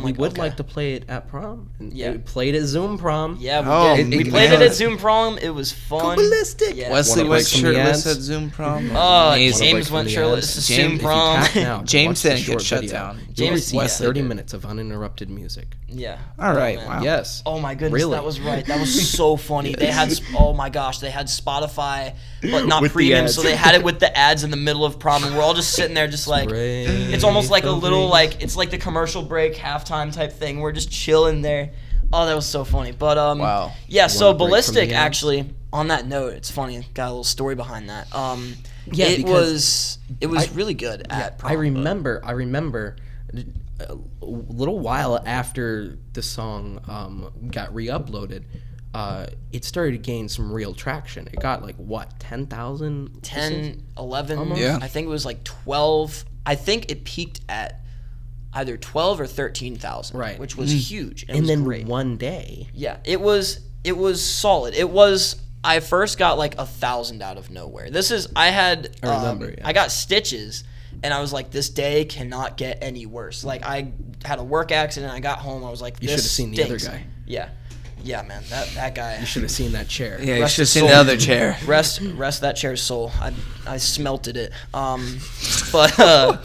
we would like to play it at prom. And yeah, we played at Zoom prom. Yeah, we did. We played it at Zoom prom. It was fun. Ballistic. Yeah. Wesley went shirtless at Zoom prom. James went shirtless at Zoom prom. James didn't get shut down. James received 30 minutes of uninterrupted music. Yeah. All right. Wow. Yes. Oh my goodness, really? That was right. That was so funny. They had, oh my gosh, they had Spotify, but not premium, so they had it with the ads in the middle of prom, and we're all just sitting there just like, it's almost like a little, like, it's like the commercial break, halftime type thing. We're just chilling there. Oh, that was so funny. But, wow. Yeah, so Ballistic, actually, on that note, it's funny, got a little story behind that. It was really good at prom. I remember a little while after the song got re-uploaded, it started to gain some real traction. It got like what, 10,000? 10, 11. Almost? Yeah. I think it was like 12. I think it peaked at either 12 or 13,000. Right. Which was huge. And was then great. one day. Yeah, it was solid. I first got like 1,000 out of nowhere. I remember, yeah. I got stitches. And I was like, this day cannot get any worse. Like, I had a work accident. I got home. I was like, this You should have seen the other stinks. guy. Yeah. Yeah, man. That guy. You should have seen that chair. Yeah, you should have seen the other chair. Rest that chair's soul. I smelted it. But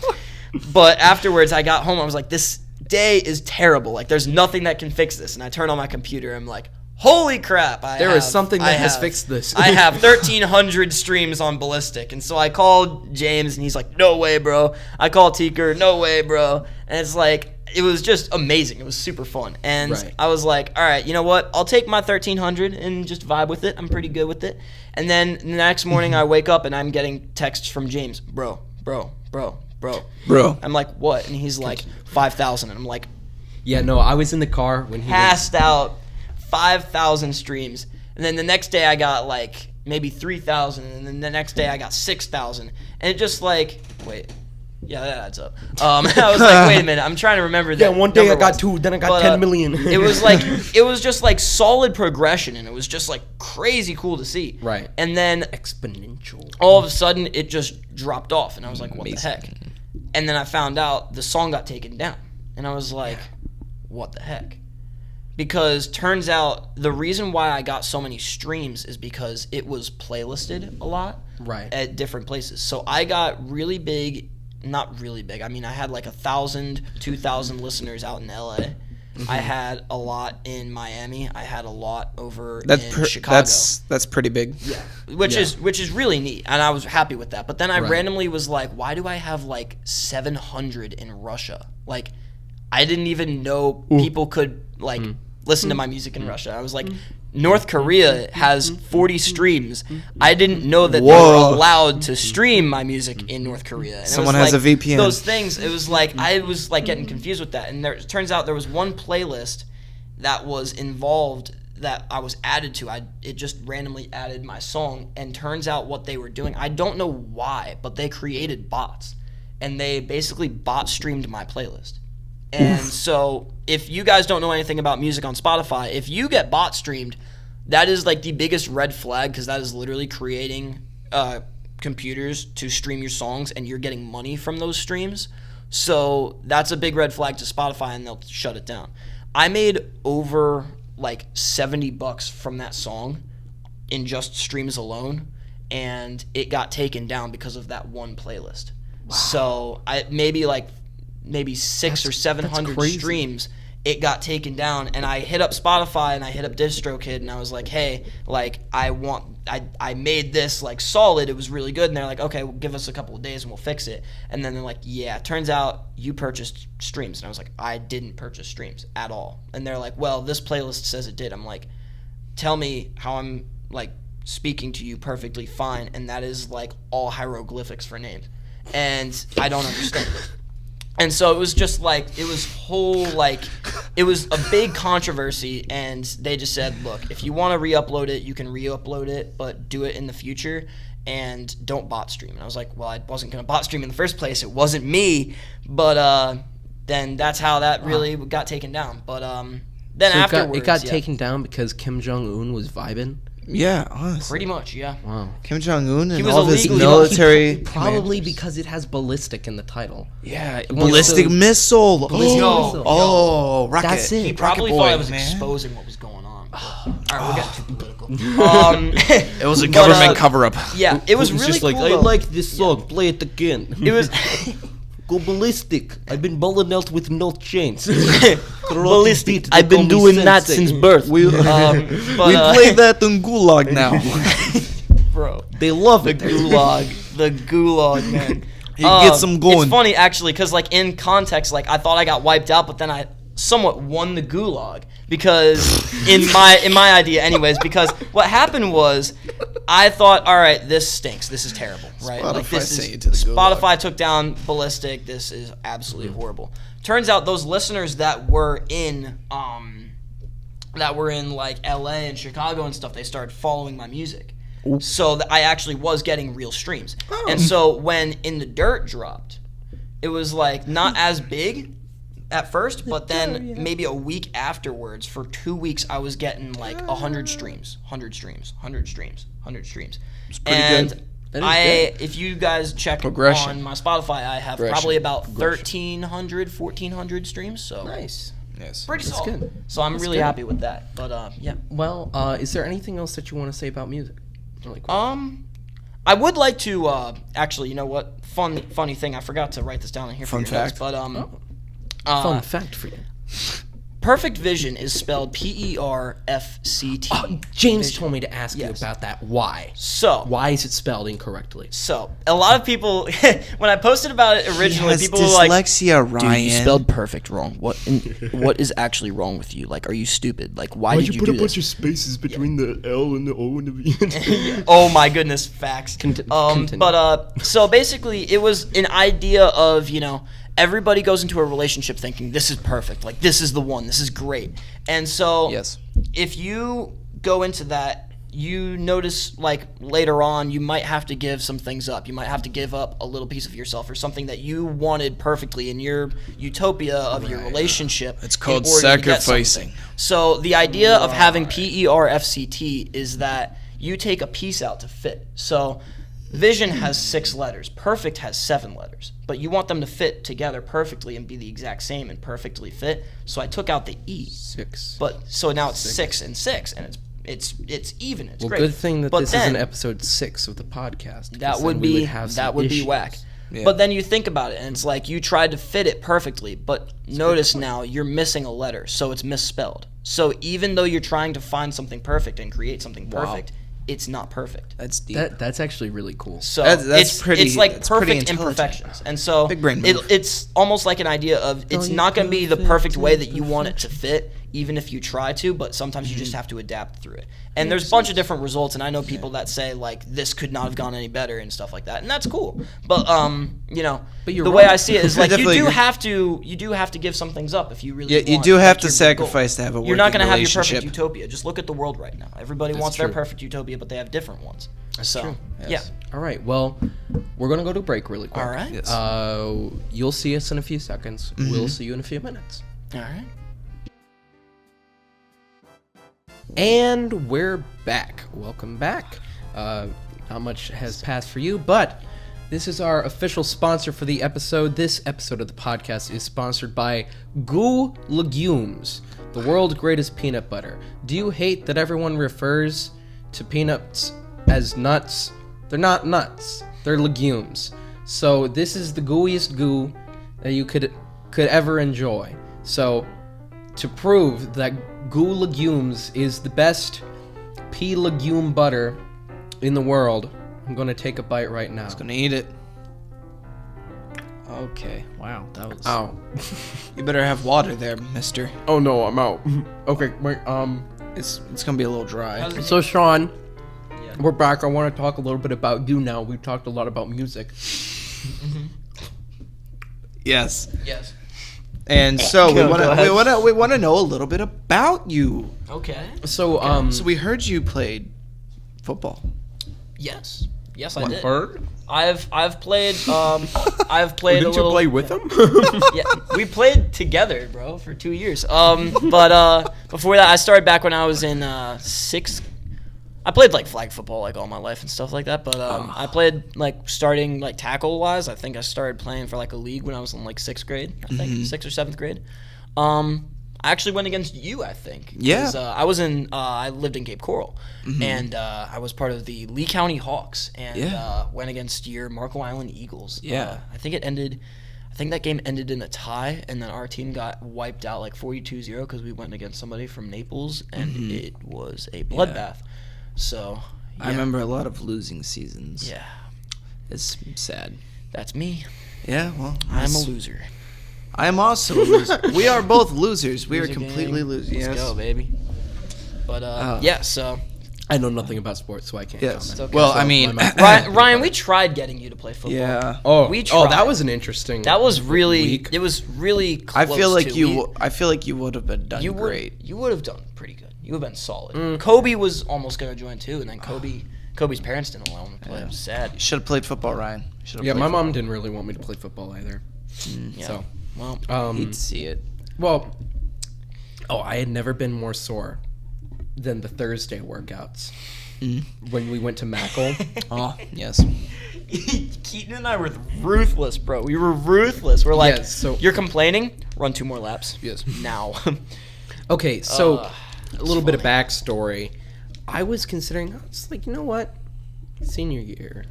afterwards, I got home. I was like, this day is terrible. Like, there's nothing that can fix this. And I turned on my computer. I'm like, holy crap. There is something that has fixed this. I have 1,300 streams on Ballistic. And so I called James, and he's like, no way, bro. I called Teaker, no way, bro. And it's like, it was just amazing. It was super fun. And I was like, all right, you know what? I'll take my 1,300 and just vibe with it. I'm pretty good with it. And then the next morning I wake up, and I'm getting texts from James. Bro. I'm like, what? And he's like, 5,000. And I'm like, yeah, no, I was in the car when he passed out. 5,000 streams, and then the next day I got like maybe 3,000, and then the next day I got 6,000, and it just like, wait, Yeah, that adds up. I was like, wait a minute, I'm trying to remember that. Yeah, one day I got was. 2, then I got 10 million. It was just like solid progression, and it was just like crazy cool to see. Right. And then Exponential. all of a sudden, it just dropped off, and I was like, what the heck? And then I found out the song got taken down, and I was like, what the heck? Because turns out the reason why I got so many streams is because it was playlisted a lot at different places. So I got really big, not really big. I mean, I had like 1,000, 2,000 listeners out in LA. Mm-hmm. I had a lot in Miami. I had a lot over in Chicago. That's pretty big. Yeah, which is really neat, and I was happy with that. But then I randomly was like, why do I have like 700 in Russia? Like, I didn't even know people could like listen to my music in Russia. I was like, North Korea has 40 streams. I didn't know that they were allowed to stream my music in North Korea. And someone has a VPN. Those things, it was like, I was like getting confused with that. And it turns out there was one playlist that was involved that I was added to. It just randomly added my song. And turns out what they were doing, I don't know why, but they created bots. And they basically bot streamed my playlist. And so if you guys don't know anything about music on Spotify, if you get bot streamed, that is like the biggest red flag, because that is literally creating computers to stream your songs, and you're getting money from those streams. So that's a big red flag to Spotify, and they'll shut it down. I made over like $70 from that song in just streams alone, and it got taken down because of that one playlist. Wow. So maybe 600 or 700 streams, it got taken down, and I hit up Spotify and I hit up DistroKid, and I was like, hey, like I made this like solid, it was really good, and they're like, okay, well, give us a couple of days and we'll fix it. And then they're like, yeah, turns out you purchased streams. And I was like, I didn't purchase streams at all. And they're like, well, this playlist says it did. I'm like, tell me how I'm like speaking to you perfectly fine, and that is like all hieroglyphics for names, and I don't understand it. And so it was just like, it was a big controversy, and they just said, look, if you want to re-upload it, you can re-upload it, but do it in the future, and don't bot stream. And I was like, well, I wasn't going to bot stream in the first place. It wasn't me, but then that's how that really got taken down. But then so afterwards, it got taken down because Kim Jong-un was vibing? Yeah, honestly. Pretty much, yeah. Wow. Kim Jong-un and was all his illegally- military Probably because it has ballistic in the title. Yeah, ballistic missile. Oh, rocket. That's it. He probably rocket thought boy, I was man. exposing what was going on. All right, we're getting too political. It was a government cover-up. Yeah, it was really just cool. like, I like this song, play it again. It was Go ballistic. I've been balling out with no chains. ballistic. I've been doing that since birth. We play that in Gulag now. Bro, They love it. the gulag, man. You get some going. It's funny actually, because like in context, like I thought I got wiped out, but then I somewhat won the gulag, because in my idea anyways, because what happened was I thought, all right, this stinks, this is terrible, right? Spotify like this sent you is to the gulag. Spotify took down ballistic, this is absolutely horrible. Turns out those listeners that were in like LA and Chicago and stuff, they started following my music. So I actually was getting real streams. And so when In the Dirt dropped, it was like not as big at first, but then maybe a week afterwards, for 2 weeks, I was getting like 100 streams, 100 streams, 100 streams, 100 streams. It's pretty good. If you guys check on my Spotify, I have probably about 1,300, 1,400 streams. So Nice. Yes. pretty That's solid. good. So I'm really good. happy with that. But yeah. Well, is there anything else that you want to say about music? Really quick. I would like to actually, you know what? Funny thing, I forgot to write this down in here for Fun your notes, fact. but Fun fact for you. Perfect Vision is spelled PERFCT. James Vision. told me to ask you Yes. about that. Why? So Why is it spelled incorrectly? a lot of people, when I posted about it originally, people were like, dyslexia, Ryan. "Dude, you spelled perfect wrong. What is actually wrong with you? Like, are you stupid? Like, why did you put do a bunch this?" of spaces between the L and the O and the V? Oh my goodness, facts. Continue. But so basically, it was an idea of, you know, everybody goes into a relationship thinking this is perfect, like this is the one, this is great. And so Yes. if you go into that, you notice like later on you might have to give some things up. You might have to give up a little piece of yourself or something that you wanted perfectly in your utopia of your relationship. It's called in order to get sacrificing. something. So the idea of having PERFCT is that you take a piece out to fit. So vision has 6 letters. Perfect has 7 letters. But you want them to fit together perfectly and be the exact same and perfectly fit. So I took out the E. 6. But so now it's 6 and 6, and it's even. It's great. Good thing that but this then, isn't episode 6 of the podcast. That would be whack. Yeah. But then you think about it, and it's like you tried to fit it perfectly, but notice now you're missing a letter, so it's misspelled. So even though you're trying to find something perfect and create something perfect, it's not perfect. That's deep. That's actually really cool. So That's pretty- it's like that's pretty perfect intelligent. imperfections. And so Big brain move. it's almost like an idea of it's not going to be the perfect way that you want it to fit, even if you try to, but sometimes you just have to adapt through it. And there's a bunch of different results, and I know people that say, like, this could not have gone any better and stuff like that, and that's cool. But, But you're the way wrong. I see it is, like, you Definitely do have to give some things up if you really Yeah, want, you do have like, to your big sacrifice goal. to have a You're not working gonna have your perfect relationship. utopia. Just look at the world right now. Everybody wants true. their perfect utopia, but they have different ones. So, true. yeah. All right. Well, we're going to go to break really quick. All right. Yes. You'll see us in a few seconds. We'll see you in a few minutes. All right. And we're back. Welcome back. Not much has passed for you, but this is our official sponsor for the episode. This episode of the podcast is sponsored by Goo Legumes, the world's greatest peanut butter. Do you hate that everyone refers to peanuts as nuts? They're not nuts. They're legumes. So this is the gooeyest goo that you could ever enjoy. So to prove that Goo Legumes is the best pea legume butter in the world, I'm going to take a bite right now. Gonna eat it. Okay. Wow. That was. Ow. You better have water there, mister. Oh no, I'm out. Okay, wait, It's gonna be a little dry. so Sean, we're back. I want to talk a little bit about you now. We've talked a lot about music. Yes. Yes. And so Go ahead. we wanna know a little bit about you. Okay. So, So we heard you played football. Yes. Yes, I did. Bird? I've played I've played Didn't a little. you play with him? Yeah, we played together, bro, for 2 years. But before that, I started back when I was in 6th. I played like flag football like all my life and stuff like that. But I played like starting like tackle wise. I think I started playing for like a league when I was in like 6th grade. I think 6th or 7th grade. I actually went against you, I think. Yeah. I lived in Cape Coral, and I was part of the Lee County Hawks, and went against your Marco Island Eagles. Yeah. I think that game ended in a tie, and then our team got wiped out like 42-0 because we went against somebody from Naples, and it was a bloodbath. So, I remember a lot of losing seasons. yeah, It's sad. that's me. Yeah, well, I'm a loser. I am also a loser. We are both losers. We are Loser completely gang. losers. Let's go, baby. But so I know nothing about sports, so I can't Yes. comment. okay. Well, So I mean, Ryan, we tried getting you to play football. yeah. we that tried. was an interesting. That was really. week. It was really I close. feel like to. you. I feel like you would have been done You great. You would have done pretty good. You would have been solid. Kobe was almost gonna join too, and then Kobe's parents didn't allow him to play. It was sad. Should have played football, Ryan. Should've Yeah, played my football. mom didn't really want me to play football either. Yeah. So, Well, Hate to see it. well, I had never been more sore than the Thursday workouts when we went to Mackle. Oh, yes. Keaton and I were ruthless, bro. We were ruthless. We're like, Yes, so- you're complaining? Run 2 more laps. Yes. Now. Okay, so a little bit of backstory. I was considering, I was like, you know what? Senior year,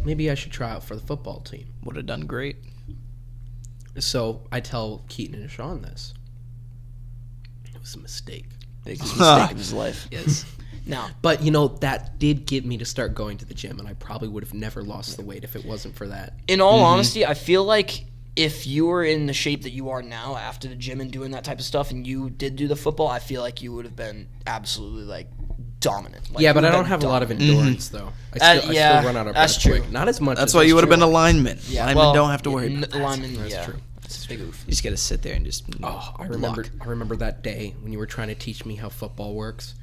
maybe I should try out for the football team. Would have done great. So I tell Keaton and Sean this. It was a mistake. Biggest mistake of his life. Yes. Now, But, that did get me to start going to the gym, and I probably would have never lost the weight if it wasn't for that. in all honesty, I feel like if you were in the shape that you are now after the gym and doing that type of stuff and you did do the football, I feel like you would have been absolutely, like, dominant. Like, Yeah, you but would I have don't been have a lot of dominant. endurance, though. I still yeah, run out of that's breath true. quick. Not as much That's as why I you would have should. been a lineman. Yeah, Linemen well, don't have to worry about that. Linemen, That's yeah. true. It's a big oof. You just gotta sit there and just. I remember that day when you were trying to teach me how football works.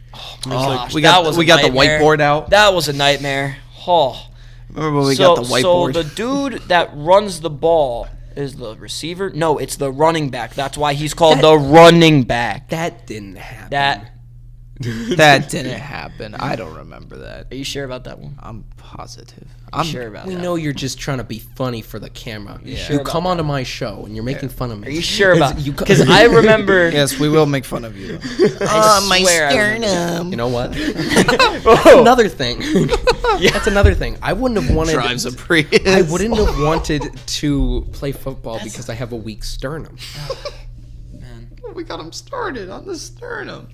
Gosh, we got the nightmare. whiteboard out. That was a nightmare. Oh. Remember when we got the whiteboard? So the dude that runs the ball is the receiver? No, it's the running back. That's why he's called the running back. That didn't happen. That didn't happen. I don't remember that. Are you sure about that one? I'm positive. I'm sure about We that. know you're just trying to be funny for the camera. Yeah. You come onto my show and you're making fun of me. Are you sure about it? Because I remember... Yes, we will make fun of you. I swear I remember. You know what? Another thing. That's another thing. I wouldn't have wanted. Drives a Prius. I wouldn't have wanted to play football because I have a weak sternum. We got him started on the sternum.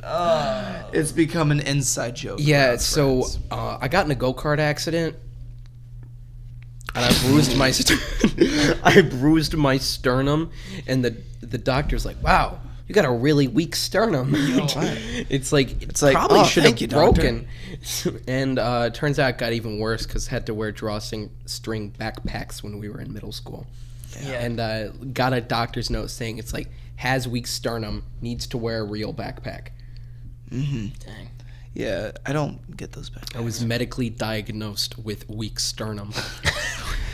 It's become an inside joke. Yeah, so I got in a go-kart accident, and I bruised my sternum, and the doctor's like, "Wow, you got a really weak sternum." It's like probably should have broken. And turns out it got even worse because had to wear drawstring backpacks when we were in middle school. Yeah. And got a doctor's note saying it's like has weak sternum, needs to wear a real backpack. Mm-hmm. Dang. Yeah, I don't get those back. I was medically diagnosed with weak sternum.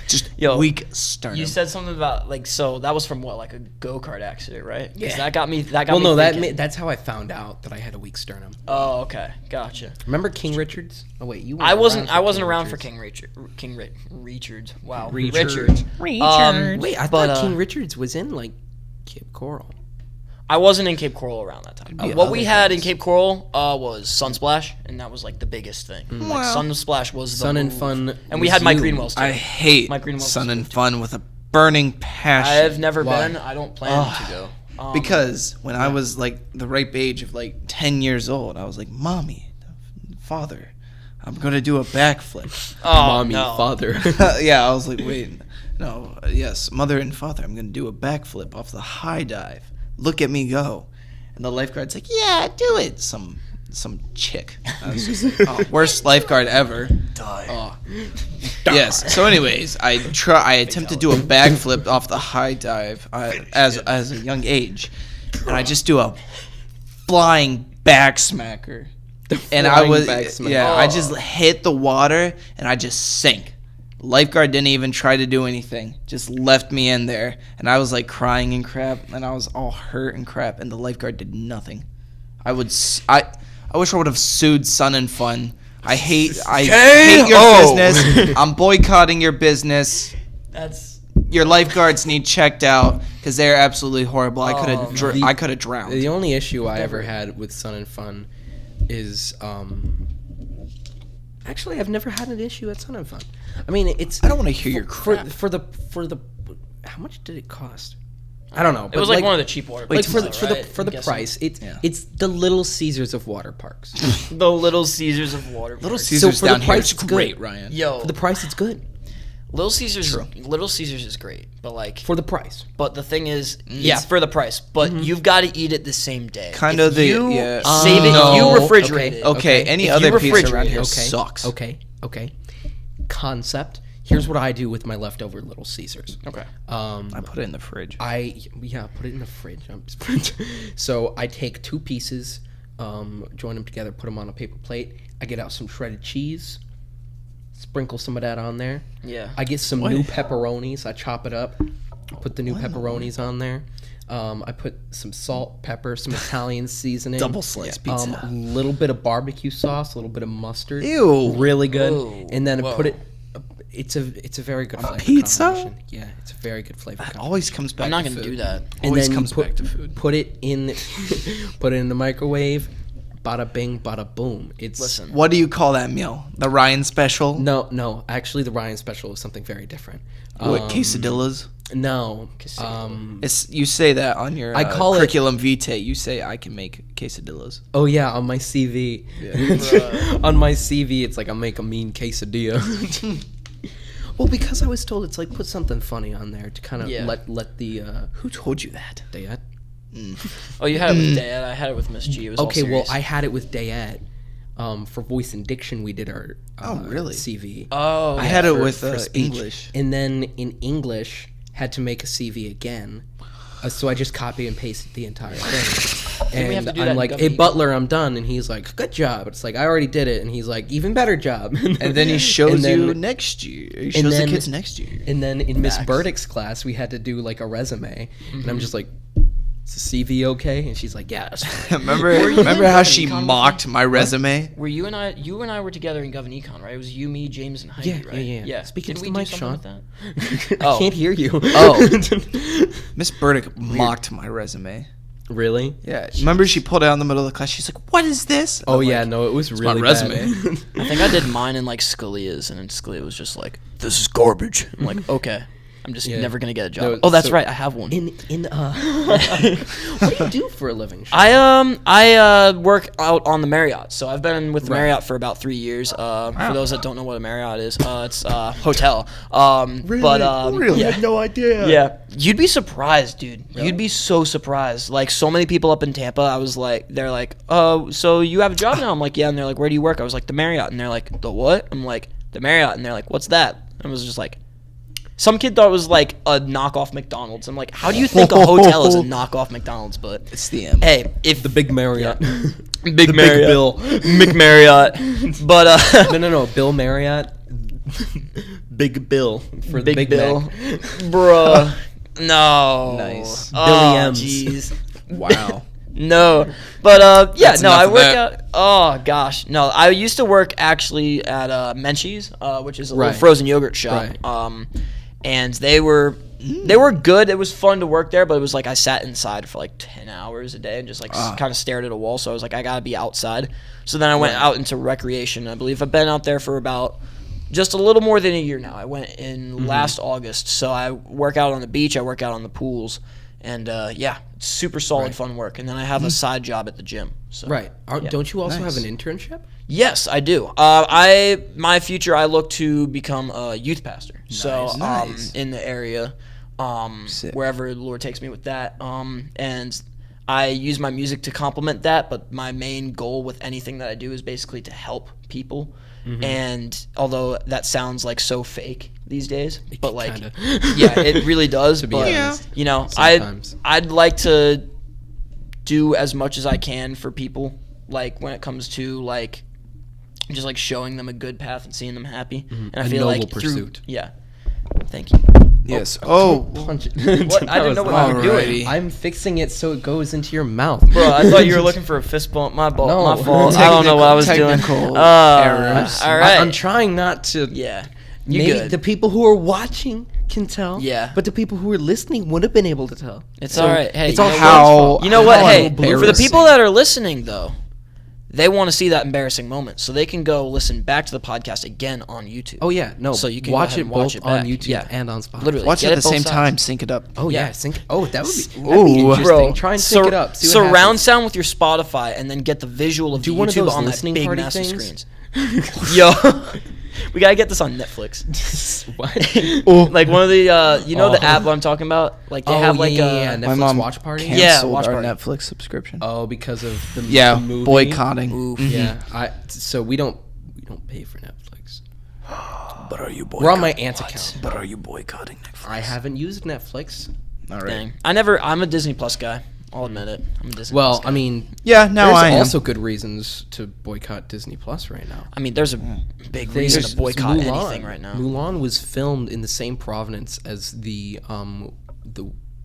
Just Yo, weak sternum. You said something about so that was from what, like a go-kart accident, right? 'Cause Yeah. that got me That's how I found out that I had a weak sternum. Oh, okay, gotcha. Remember King Richards? Oh wait, you. I wasn't around for Richards. King Richards. Wow, Richards. Richards. Wait, I thought King Richards was in like Cape Coral. I wasn't in Cape Coral around that time. be What other we had in Cape Coral was Sunsplash, and that was like the biggest thing. Like Sunsplash was the Sun and move. Fun, and we was had Mike you. Greenwell's too. I hate Mike Greenwell's Sun and too. Fun with a burning passion. I've never Why? been. I don't plan to go. Because when I was like the ripe age of like 10 years old, I was like, "Mommy, Father, I'm gonna do a backflip." Oh, Mommy, no. father. Yeah, I was like, "Wait, no, yes, Mother and Father, I'm gonna do a backflip off the high dive. Look at me go." And the lifeguard's like, "Yeah, do it." Some chick. I was just like, worst lifeguard ever. Die. Oh. Yes. So, anyways, I attempt to do a backflip off the high dive as a young age, and I just do a flying back smacker. And I flying was back smacker. I just hit the water and I just sank. Lifeguard didn't even try to do anything, just left me in there, and I was like crying and crap, and I was all hurt and crap, and the lifeguard did nothing. I wish I would have sued Sun and Fun. I hate your business. I'm boycotting your business. That's Your lifeguards need checked out because they're absolutely horrible. I could have drowned. The only issue I ever had with Sun and Fun is actually I've never had an issue at Sun and Fun. I mean, it's I don't want to hear your crap. for the how much did it cost? I don't know. it was like one of the cheap water like parks. for the price. It's the Little Caesars of water parks. The Little Caesars of water. Little parks. Caesars for the down here price, is it's great, good. Ryan. Yo, For the price, it's good. Little Caesars is great, but like For the price. But the thing is, for the price. But you've got to eat it the same day. Kind If of the- you yeah. save it. No. You refrigerate it. Okay, any If other you pizza refrigerate around it, here Okay. sucks. Okay. Concept. Here's what I do with my leftover Little Caesars. Okay. I put it in the fridge. Put it in the fridge. So I take two pieces, join them together, put them on a paper plate. I get out some shredded cheese, sprinkle some of that on there. Yeah. I get some new pepperonis. I chop it up, put the new pepperonis on there. I put some salt, pepper, some Italian seasoning. Double slice pizza. A little bit of barbecue sauce, a little bit of mustard. Ew. Really good. Whoa. And then Whoa. put it. It's a very good flavor pizza? combination. Yeah, it's a very good flavor. It combination. always comes back I'm not to gonna food. do that. Always then comes put, back to food. Put it in the microwave. Bada bing, bada boom. It's Listen. What do you call that meal? The Ryan special? No. Actually, the Ryan special is something very different. What, quesadillas? No. You say that on your I call it- curriculum vitae. You say I can make quesadillas. Oh yeah, on my CV. On my CV, it's like I make a mean quesadilla. Well, because I was told it's like put something funny on there to kind of let the Who told you that? Dayette. Oh, you had it with Dad. I had it with Miss G. It was Okay, all well, serious. I had it with Dayette. For voice and diction, we did our really? CV. Oh, I had it for with speech. English. And then in English, had to make a CV again. So I just copy and pasted the entire thing. we have And to do that I'm in like, Governor hey, Butler, I'm done. And he's like, good job. It's like, I already did it. And he's like, even better job. And then he shows And then- you next year. He shows the kids next year. And then in Miss Facts. Burdick's class, we had to do like a resume. And I'm just like, is the CV okay? And she's like, yeah. That's fine. Remember how she Econ with mocked my resume? Were you and I were together in Governor Econ, right? It was you, me, James, and Heidi, right? Yeah. Speaking Did to we the do mic, something Sean. with that? I can't hear you. Oh. Miss Burdick mocked my resume. Really? Yeah. Remember she pulled it out in the middle of the class. She's like, what is this? And Oh I'm yeah, like, no, it was my really resume. bad. I think I did mine in like Scalia's, and then Scalia was just like, "This is garbage." I'm like, okay, I'm just Yeah. never gonna get a job. No, Oh, that's so- right, I have one. What do you do for a living? Sean? I work out on the Marriott. So I've been with the Right. Marriott for about 3 years. For those that don't know what a Marriott is, it's a hotel. But Really? yeah. I had no idea. Yeah, you'd be surprised, dude. You'd be so surprised. Like, so many people up in Tampa, I was like, they're like, oh, so you have a job now? I'm like, yeah. And they're like, where do you work? I was like, the Marriott. And they're like, the what? I'm like, the Marriott. And they're like, what's that? I was just like, some kid thought it was like a knockoff McDonald's. I'm like, how do you think a hotel is a knockoff McDonald's? But It's the M. hey, if The big Marriott. Big Marriott, Bill. McMarriott, but No. Bill Marriott. Big Bill for the Big Bill, Mac. bruh, no, Nice. Oh, Billy M's. jeez. Wow. No, but yeah, That's no, enough I of work that. out. Oh gosh, no, I used to work actually at Menchie's, which is a little Right. frozen yogurt shop. Right. And they were good. It was fun to work there, but it was like I sat inside for like 10 hours a day and just like kind of stared at a wall. So I was like, I gotta be outside. So then I went out into recreation. I believe I've been out there for about just a little more than a year now. I went in last August, so I work out on the beach. I work out on the pools. And yeah, it's super solid, fun work. And then I have a side job at the gym. So. Right. Don't you also Nice. have an internship? Yes, I do. My future, I look to become a youth pastor. So Nice. in the area, Sick. wherever the Lord takes me with that. And I use my music to complement that. But my main goal with anything that I do is basically to help people. And although that sounds like so fake these days, but like, kinda. yeah, it really does. To be but honest. you know, Sometimes. I'd like to do as much as I can for people, like when it comes to like just like showing them a good path and seeing them happy. And I A feel noble like pursuit. yeah. Thank you. Yes. Oh. Punch it. What? I didn't know what you were doing. Alrighty. I'm fixing it so it goes into your mouth. Bro, I thought you were looking for a fist bump. My fault. No. My fault. I don't know what I was doing. Technical Uh, errors. All right. I'm trying not to. Yeah. You Maybe good. the people who are watching can tell. Yeah. But the people who are listening would have been able to tell. It's all right. Hey, it's you all know how- what? You know what? how Hey, for the embarrassing. people that are listening, though, they want to see that embarrassing moment, so they can go listen back to the podcast again on YouTube. Oh yeah, no. So you can watch go ahead it and watch both it on back. YouTube Yeah. and on Spotify. Literally. Watch it Get at the both same sides. time. Sync it up. Oh yeah, Yeah. sync. Oh, that would be. That'd be Ooh. interesting. Bro, Try and sync it up. See what surround happens. sound with your Spotify, and then get the visual of Do the one of YouTube those on that listening big party massive things. screens. Yo, we gotta get this on Netflix. What? Like one of the, you know, the Oh. app I'm talking about. Like they Oh, have like yeah. a My Netflix mom watch party. canceled Yeah, watch our party. Netflix subscription. Oh, because of the Yeah, the movie? boycotting. Oof. Yeah, so we don't pay for Netflix. But are you boycotting? We're on my aunt's account. But are you boycotting Netflix? I haven't used Netflix. All right. Dang. I'm a Disney Plus guy. I'll admit it. I'm a Disney Well, Plus guy. I mean, Yeah, now there's I am. also good reasons to boycott Disney Plus right now. I mean, there's a big reason There's to boycott Mulan. anything right now. Mulan was filmed in the same provenance as the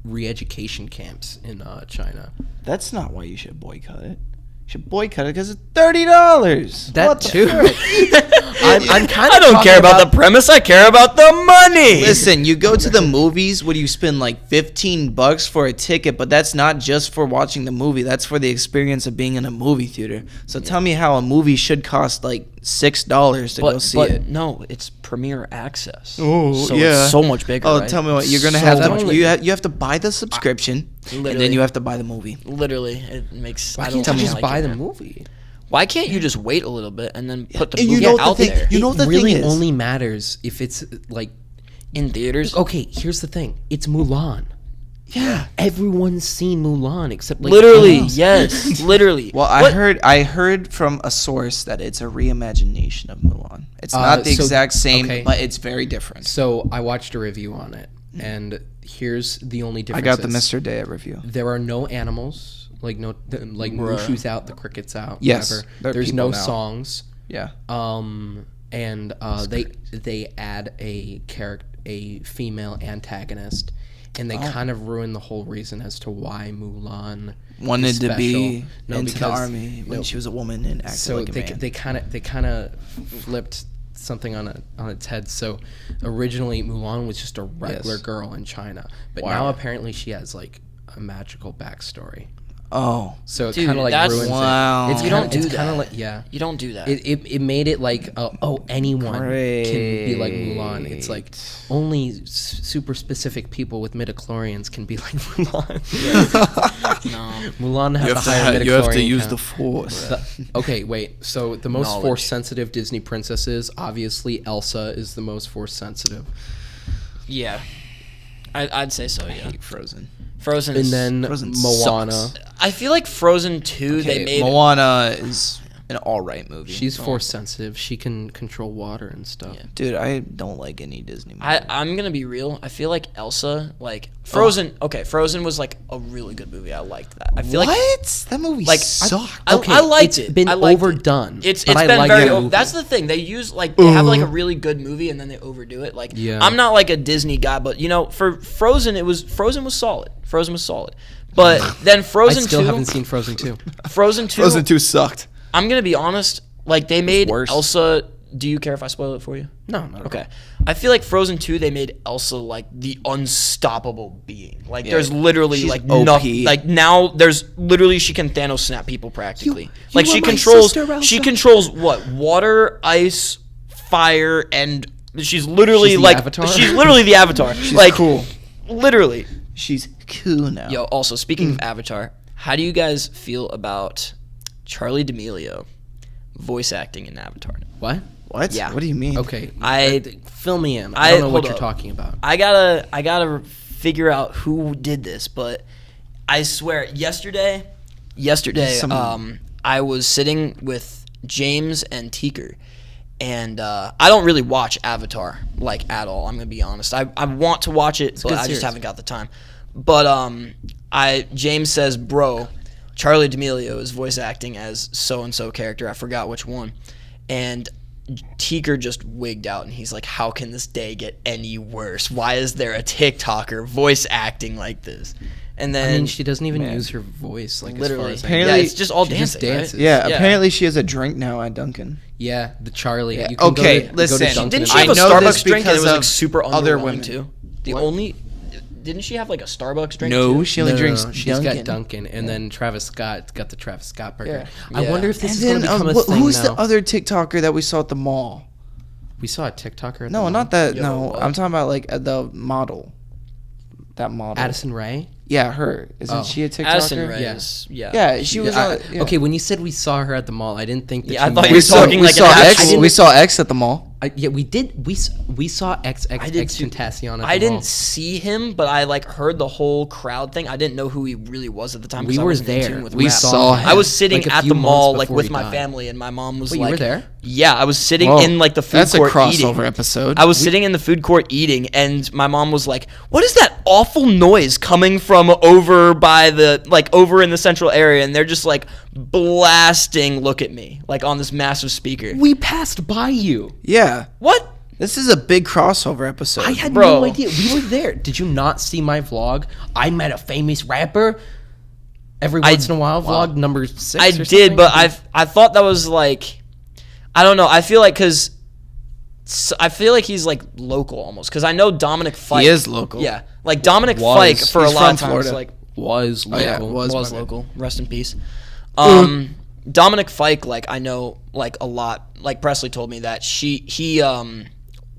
re-education camps in China. That's not why you should boycott it. You should boycott it because it's $30. That What the too. frick? I'm kind of. I don't care about the premise. I care about the money. Listen, you go to the movies where you spend like $15 for a ticket, but that's not just for watching the movie. That's for the experience of being in a movie theater. So tell me how a movie should cost like $6 to go see it. no, it's premiere access. Oh, so yeah. it's so much bigger. Oh, right? tell me what you're gonna So have that much. much. You have to buy the subscription, and Literally. then you have to buy the movie. Literally, it makes. Why I can't don't you just like buy it, the man. movie? Why can't you just wait a little bit and then put the And you movie know the out thing- there you know what the It really thing is? only matters if it's like. in theaters? Okay, here's the thing. It's Mulan. Yeah. Everyone's seen Mulan except like Literally, us. yes, literally. Well, What? I heard from a source that it's a reimagination of Mulan. It's not the so- exact same, okay. but it's very different. So I watched a review on it, and here's the only I difference. got the Mr. Day review. There are no animals, like Mushu's out, the cricket's out. Yes, whatever. they're There's people no now. songs. Yeah. And they add a female antagonist, and they kind of ruin the whole reason as to why Mulan Wanted is to special. be No, into the because- army when no. she was a woman and acted So like a man. they kind of flipped something on its head. So originally Mulan was just a regular girl in China, but now apparently she has like a magical backstory. Oh. So it Dude, kind of like that's- ruins Wow. it. It's You kinda- don't do it's kinda that. like, yeah. You don't do that. It made it like anyone can be like Great. Mulan. It's like only super specific people with midichlorians can be like Mulan. No. Mulan has a higher midichlorian count. force. Okay, wait. So the most Knowledge. force sensitive Disney princesses, obviously Elsa is the most force sensitive, Yeah. I'd say so, yeah. Frozen. Frozen and is, then Frozen Moana. sucks. I feel like Frozen 2, they made Moana is an alright movie. She's force sensitive. She can control water and stuff. Yeah. Dude, I don't like any Disney movie. I'm gonna be real. I feel like Elsa, like Frozen. Okay, Frozen was like a really good movie. I liked that. I feel like That movie like, sucked. I liked it's it. been I liked it. overdone. It's but I been like very. the movie. That's the thing. They use like they have like a really good movie and then they overdo it. Like Yeah. I'm not like a Disney guy, but you know, for Frozen, Frozen was solid. Frozen was solid. But then I Frozen still 2, haven't seen Frozen 2. Frozen 2. Frozen 2 sucked. I'm gonna be honest. Like they made worse. Elsa. Do you care if I spoil it for you? No, not Okay. I feel like Frozen 2, they made Elsa like the unstoppable being. Like there's literally she's like OP. nothing. Like now there's literally she can Thanos snap people practically. You like are she my controls sister, Elsa. she controls what? Water, ice, fire, and she's literally She's the like Avatar? she's literally the Avatar. She's like cool. Literally. She's cool now. Yo, also speaking of Avatar, how do you guys feel about Charlie D'Amelio voice acting in Avatar? What? What? Yeah. What do you mean? Okay, I- fill me in. I don't know what hold you're up. talking about. I gotta figure out who did this, but I swear yesterday, I was sitting with James and Teaker, and I don't really watch Avatar like at all. I'm gonna be honest. I want to watch it, but good I just series. haven't got the time. But James says, bro, Charlie D'Amelio is voice acting as so and so character. I forgot which one, and Teaker just wigged out and he's like, how can this day get any worse? Why is there a TikToker voice acting like this? And then I mean, she doesn't even use her voice. Like literally, as far as Apparently- yeah, it's just all she just dancing. right? dances. Yeah, Yeah. apparently she has a drink now at Dunkin'. Yeah, the Charlie. Yeah. You can Okay, go to listen. Dunkin' Didn't and she have I a know this Starbucks drink and it because was like of super other underwhelming women. too? What? Didn't she have like a Starbucks drink? No, too? she only drinks she's Dunkin'. got Dunkin', and then Travis Scott got the Travis Scott burger. Yeah. I Yeah. wonder if this And is going then to become a thing who's now. the other TikToker that we saw at the mall? We saw a TikToker. At the No, mall. not that. Yo, no, what? I'm talking about like the model. That model. Addison Rae. Yeah, her. Isn't Oh. she a TikToker? Addison Rae Yeah. is, yeah. Yeah, she was on. Yeah. Okay, when you said we saw her at the mall, I didn't think that. Yeah, I she thought meant- you We were saw, talking we like saw an X. actual- We saw X at the mall. Yeah, we did. We saw X I did too. Tentacion at the I mall. didn't see him, but I like heard the whole crowd thing. I didn't know who he really was at the time. 'cause We I were wasn't in there. tune with We rap. saw him. I was sitting like a at few the mall months like before with he my died. family, and my mom was Wait, you like, were there? Yeah, I was sitting Whoa, in like the food That's a court crossover eating. episode. I was sitting in the food court eating, and my mom was like, "What is that awful noise coming from over by the over in the central area?" And they're just like blasting "Look at Me" like on this massive speaker. We passed by you. Yeah. What? This is a big crossover episode. I had Bro. no idea. We were there. Did you not see my vlog? I met a famous rapper. Every once in a while, vlog number 6. I or did, something. but I thought that was like, I don't know. I feel like he's like local almost because I know Dominic Fike. He is local. Yeah, like Dominic Was. Fike for He's a lot from of times Florida. like was local. yeah, was my local. Rest in peace. Dominic Fike, like I know like a lot. Like Presley told me that he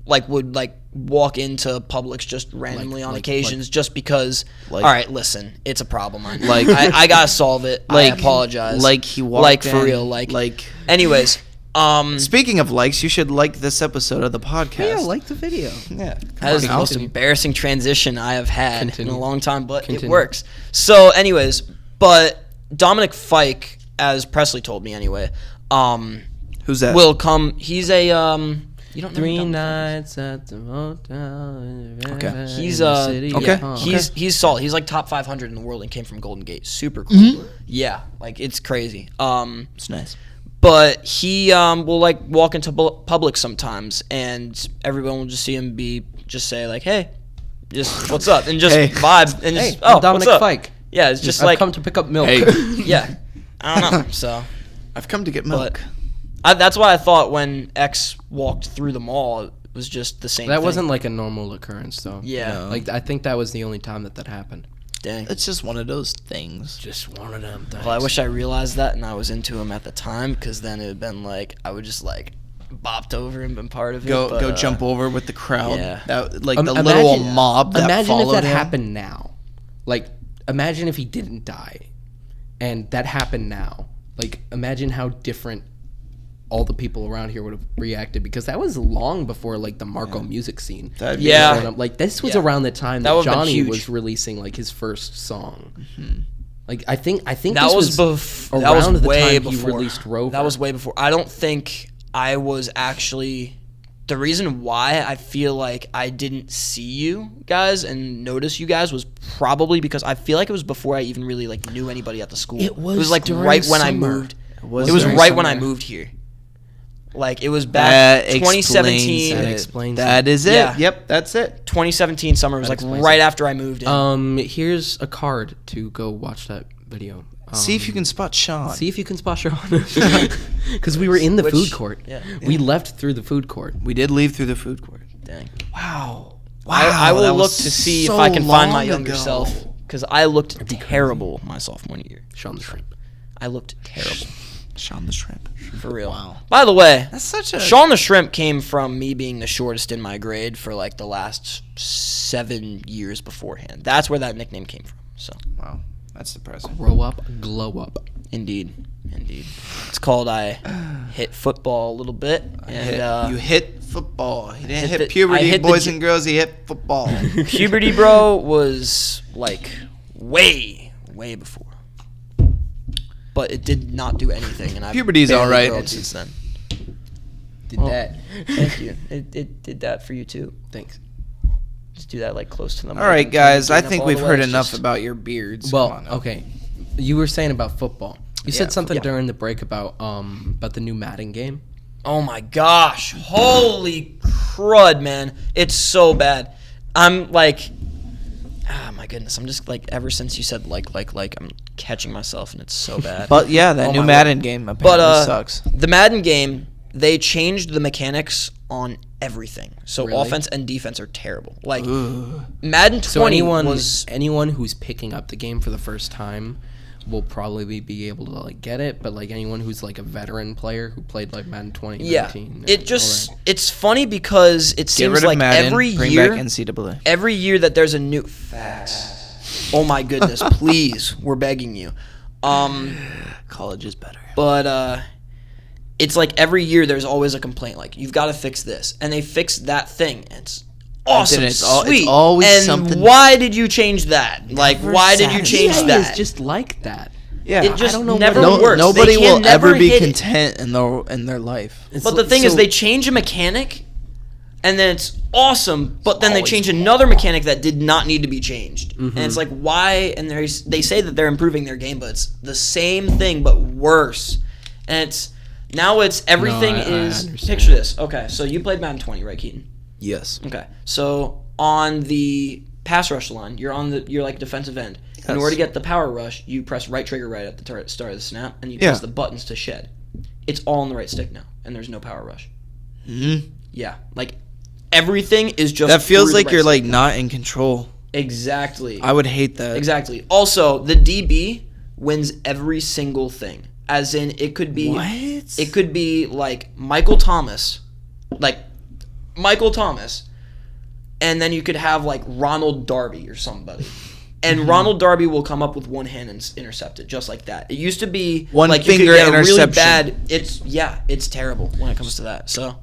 like would like walk into Publix just randomly on occasions just because. Like- all right, listen, it's a problem. Like- I gotta solve it. I Like- apologize. like he walked like for in, real. Anyways, Speaking of likes, you should like this episode of the podcast. Yeah, like the video. Yeah. that is the most Continue. embarrassing transition I have had Continue. in a long time, but it Continue. works. So, anyways, but Dominic Fike, as Presley told me anyway, Who's that? will come. He's a You don't know 3 Dumb nights at the motel. Okay. He's City. okay. Yeah. he's solid. He's like top 500 in the world and came from Golden Gate. Super cool. Yeah, like it's crazy. It's nice. But he will like walk into public sometimes, and everyone will just see him just say like, "Hey, just what's up," and just Hey. vibe and just Hey, oh, I'm Dominic what's up? Fike. Yeah, it's just I've like come to pick up milk. Hey. yeah, I don't know. So I've come to get milk. that's why I thought when X walked through the mall, it was just the same. That thing. wasn't like a normal occurrence, though. Yeah. No. Like I think that was the only time that happened. Dang. It's just one of those things. Just one of them things. Well, I wish I realized that and I was into him at the time, because then it would been like I would just like bopped over and been part of it. Go jump over with the crowd. yeah. That like the Imagine- little mob that Imagine if followed that him. happened now. Like, imagine if he didn't die, and that happened now. Like, imagine how different all the people around here would have reacted, because that was long before like the Marco music scene. That'd be Yeah. Growing up. Like this was Yeah. around the time That that, would've been Johnny huge. was releasing like his first song. Like I think that this was around that was the way time before he released Rover. That was way before. I don't think I was actually the reason why I feel like I didn't see you guys and notice you guys was probably because I feel like it was before I even really like knew anybody at the school. It was like during right when I summer. moved. It was was during right when I summer. moved here. Like it was back 2017. That explains That it. is it. Yeah. Yep, that's it. 2017 summer was like explains right it. after I moved in. Here's a card to go watch that video. See if you can spot Sean. See if you can spot Sean. Because we were in the food court. yeah. We left through the food court. We did leave through the food court. Dang. Wow. I will that look was to see if so I can find my long younger ago. self, because I looked terrible my sophomore year. Sean the Shrimp. I looked terrible, Sean the Shrimp. for real. Wow. By the way, That's such a Sean the Shrimp came from me being the shortest in my grade for like the last 7 years beforehand. That's where that nickname came from. So, Wow. That's depressing. Grow up, glow up. indeed. It's called I hit football a little bit, and You hit football. He didn't hit hit the- I puberty, hit the boys j- and girls. He hit football. puberty, bro, was like way before. But it did not do anything, and I've Puberty's barely alright. grown It's since then. Did Well, that. Thank you. It did that for you too. Thanks. Just do that like close to them. All right, guys. I Getting up think all we've the way, heard it's enough just- about your beards. Well, Come on now. okay. You were saying about football. You Yeah, said something yeah. during the break about the new Madden game. Oh my gosh! Holy crud, man! It's so bad. I'm like, my goodness! I'm just like, ever since you said like, I'm catching myself, and it's so bad. But yeah, that Oh new my Madden game apparently sucks. The Madden game, they changed the mechanics on everything. So Really? offense and defense are terrible. Like Ooh. Madden 20 So was anyone who's picking up the game for the first time will probably be able to like get it, but like anyone who's like a veteran player who played like Madden 2019. yeah. and It all just that. it's funny because it Get seems rid of like Madden. every Bring year back NCAA. every year that there's a new facts. Oh my goodness, please, we're begging you. College is better. But it's like every year there's always a complaint like you've got to fix this, and they fix that thing. And it's awesome, It's sweet. always and something- why did you change that? Like, why did you change EA that? is just like that. Yeah. It just I don't know never what it is. works. Nobody They can will never ever be hit it. content in their life. It's But the like- thing is, so- they change a mechanic, and then it's awesome. But then they always change another mechanic that did not need to be changed, Mm-hmm. and it's like why? And they say that they're improving their game, but it's the same thing but worse. And it's now it's everything I is. understand. Picture this. Okay, so you played Madden 20, right, Keaton? Yes. Okay, so on the pass rush line, you're like defensive end. In Yes. order to get the power rush, you press right trigger right at the start of the snap, and you Yeah. press the buttons to shed. It's all on the right stick now, and there's no power rush. Mhm. Yeah, like everything is just. That feels through the like right you're stick like now. not in control. Exactly. I would hate that. Exactly. Also, the DB wins every single thing. As in, it could be. What? It could be like Michael Thomas, and then you could have like Ronald Darby or somebody. And Ronald Darby will come up with one hand and intercept it just like that. It used to be One like you could finger get a really interception. bad. It's terrible when it comes to that. So,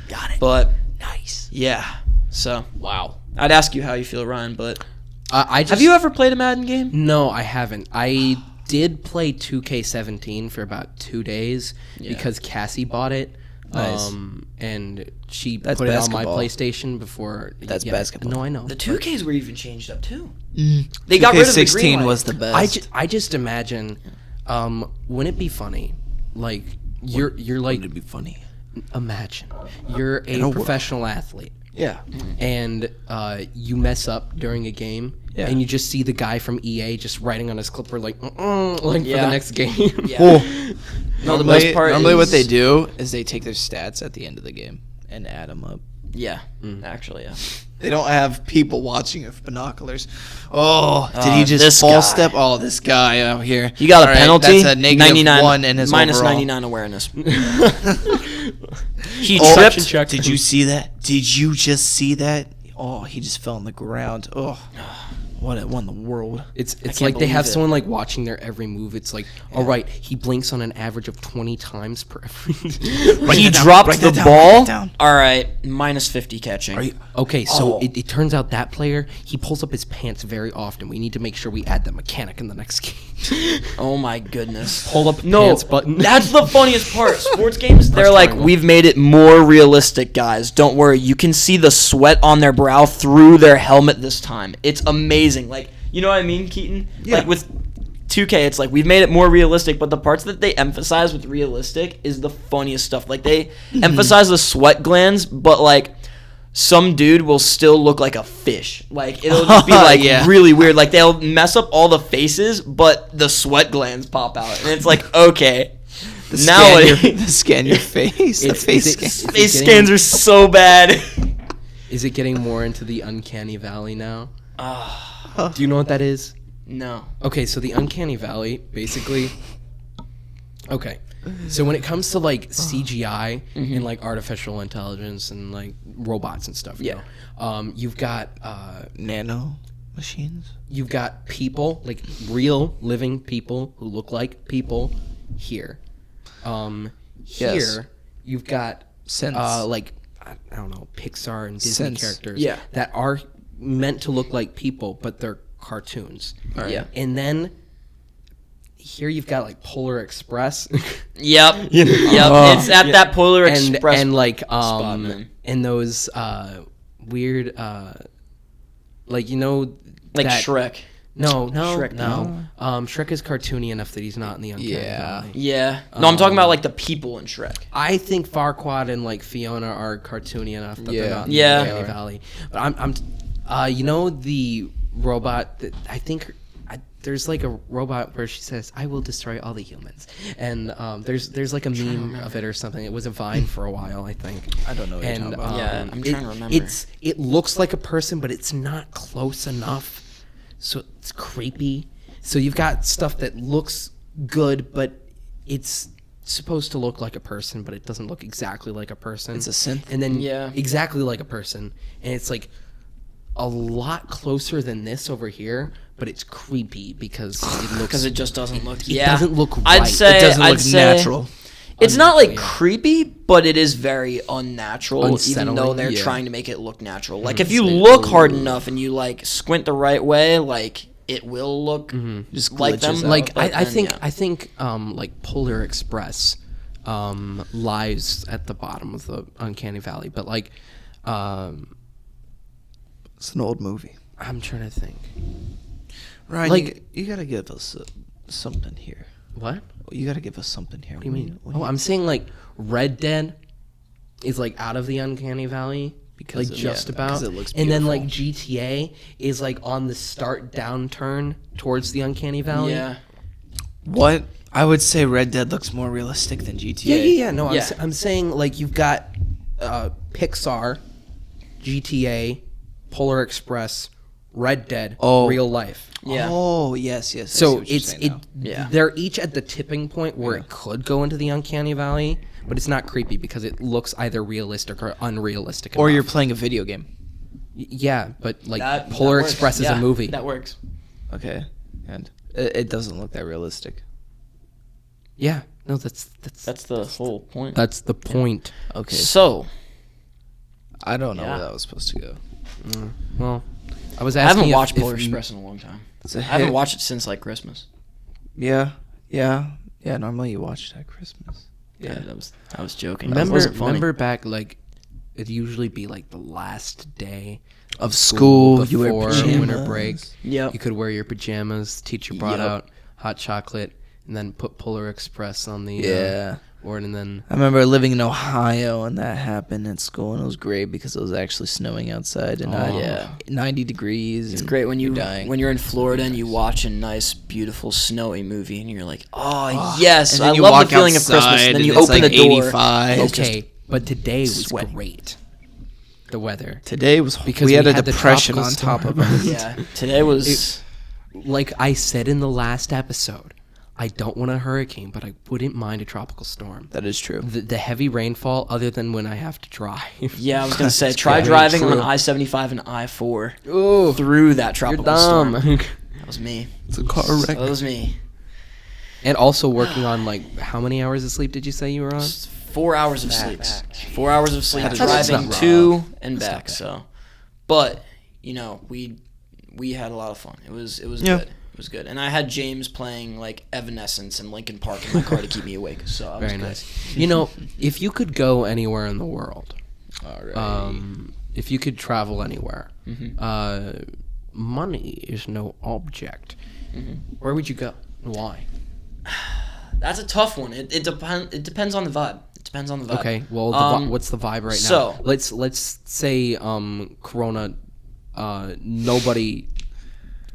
Got it. but Nice. yeah. So wow. I'd ask you how you feel, Ryan. But I just have you ever played a Madden game? No, I haven't. I did play 2K17 for about 2 days because Cassie bought it. Nice. And she That's put it on my basketball. PlayStation before. That's basketball. No, I know. The 2Ks were even changed up too. They got rid of the 16 green light. was the best. I just imagine, wouldn't it be funny? Like you're like, It'd be funny. imagine you're a world. professional athlete. Yeah. And you mess up during a game, Yeah. and you just see the guy from EA just writing on his clipper like for Yeah. the next game. Yeah. Cool. No, the best part normally what is- they do is they take their stats at the end of the game and add them up. Yeah, actually, yeah. They don't have people watching with binoculars. Oh, did he just this fall guy. step? Oh, this guy out here. He got a All right, penalty. That's a negative 99 1 in his minus overall. 99 awareness. He Oh, tripped. check. Did you see that? Did you just see that? Oh, he just fell on the ground. Oh, what in the world? It's can't like they have believe it. someone like watching their every move. It's like, all right, he blinks on an average of 20 times per every. He it down, dropped write the that down, ball. write it down. All right, minus 50 catching. Are you? Okay, so Oh. it turns out that player, he pulls up his pants very often. We need to make sure we add that mechanic in the next game. Oh my goodness. Pull up No, pants button. that's the funniest part. Sports games, they're Press like, triangle. we've made it more realistic, guys. Don't worry. You can see the sweat on their brow through their helmet this time. It's amazing. Like, you know what I mean, Keaton? Yeah. Like with 2K, it's like we've made it more realistic, but the parts that they emphasize with realistic is the funniest stuff. Like they emphasize the sweat glands, but like some dude will still look like a fish. Like it'll just be like Yeah. really weird. Like they'll mess up all the faces, but the sweat glands pop out, and it's like okay. Now Scan your face. The It's- face is it- scan. face scans are so bad. Is it getting more into the uncanny valley now? Do you know what that is? No. Okay, so the uncanny valley, basically. Okay, so when it comes to like CGI and like artificial intelligence and like robots and stuff, you know, you've got Nano machines. you've got people, like real living people who look like people here. Yes. Here you've got Sense. like I don't know, Pixar and Disney Sense. characters Yeah. that are meant to look like people, but they're cartoons. Yeah. And then here you've got like Polar Express. Yep. You know? Yep. It's at that Polar Express. and like spot, man. and those weird like you know like that, Shrek. No, Shrek, no. Shrek is cartoony enough that he's not in the uncanny Yeah. valley. Yeah. No, I'm talking about like the people in Shrek. I think Farquaad and like Fiona are cartoony enough that they're Yeah. not in Yeah. the uncanny valley. But you know the robot that I think there's like a robot where she says, "I will destroy all the humans," and there's like a meme of it or something. It was a Vine for a while, I think. I don't know what you're And talking about. Yeah, I'm trying to remember. It looks like a person, but it's not close enough, so it's creepy. So you've got stuff that looks good, but it's supposed to look like a person, but it doesn't look exactly like a person. It's a synth. And then Yeah. exactly like a person, and it's like a lot closer than this over here, but it's creepy because it looks Because it just doesn't look. it doesn't look I'd right. say. It doesn't I'd look say natural. It's not like Yeah. creepy, but it is very unnatural. Even Unsettling, though they're yeah. trying to make it look natural. Like if you look hard enough and you like squint the right way, like it will look Just like glitches them. out. like but I then, think yeah. I think like Polar Express lies at the bottom of the uncanny valley, but like It's an old movie. I'm trying to think. Ryan, Like- you gotta give us something here. What? You gotta give us something here. What do you mean? Oh, I'm saying like Red Dead is like out of the uncanny valley. Because Like it- just yeah, about, 'cause it looks and then beautiful. like GTA is like on the start downturn towards the uncanny valley. Yeah. What? I would say Red Dead looks more realistic than GTA. Yeah. No, Yeah. I'm saying like you've got Pixar, GTA, Polar Express, Red Dead, Oh. real life. Yeah. Oh, yes. I see So what you're it's saying it. now. Yeah. They're each at the tipping point where it could go into the uncanny valley, but it's not creepy because it looks either realistic or unrealistic. Or you're enough. playing a video game. Yeah, but like That Polar works. Express is Yeah, a movie. That works. Okay. And it doesn't look that realistic. Yeah, no, that's That's the whole point. that's the point. Okay. So I don't know Yeah. where that was supposed to go. Well, I was I asking. haven't if- watched if Polar you- Express in a long time. It's a I haven't hit. watched it since like Christmas. Yeah. Normally you watch it at Christmas. Yeah, I was joking. That wasn't funny. Remember back, like, it'd usually be like the last day Of school, before you wear pajamas. winter break. Yep. You could wear your pajamas. Teacher brought Yep. out hot chocolate and then put Polar Express on the board, and then I remember living in Ohio and that happened at school, and it was great because it was actually snowing outside and yeah. 90 degrees. It's great when you're dying. when you're in Florida and you watch a nice, beautiful, snowy movie and you're like, oh yes, And then I you love walk the feeling of Christmas. outside And then and you it's open like the door. 85. okay, but today was sweaty. great. The weather, Today was because we had a the depression tropical on top of storm. us. Yeah, today was. Like I said in the last episode, I don't want a hurricane, but I wouldn't mind a tropical storm. That is true. The heavy rainfall, other than when I have to drive. Yeah, I was gonna say, try very driving on true. I-75 and I-4 Ooh, through that you're tropical dumb. storm. That was me. It's a car wreck. That was me. And also working on, like, how many hours of sleep did you say you were on? 4 hours of sleep. 4 hours of sleep, That's driving not to and That's not back. bad. So, but you know, we had a lot of fun. It was Yeah. good. It was good. And I had James playing like Evanescence and Linkin Park in my car to keep me awake. So I was Very good. nice. You know, if you could go anywhere in the world, All right. if you could travel anywhere, Mm-hmm. money is no object. Where would you go? And why? That's a tough one. It depends on the vibe. It depends on the vibe. Okay, well, what's the vibe right so- now? Let's say Corona, nobody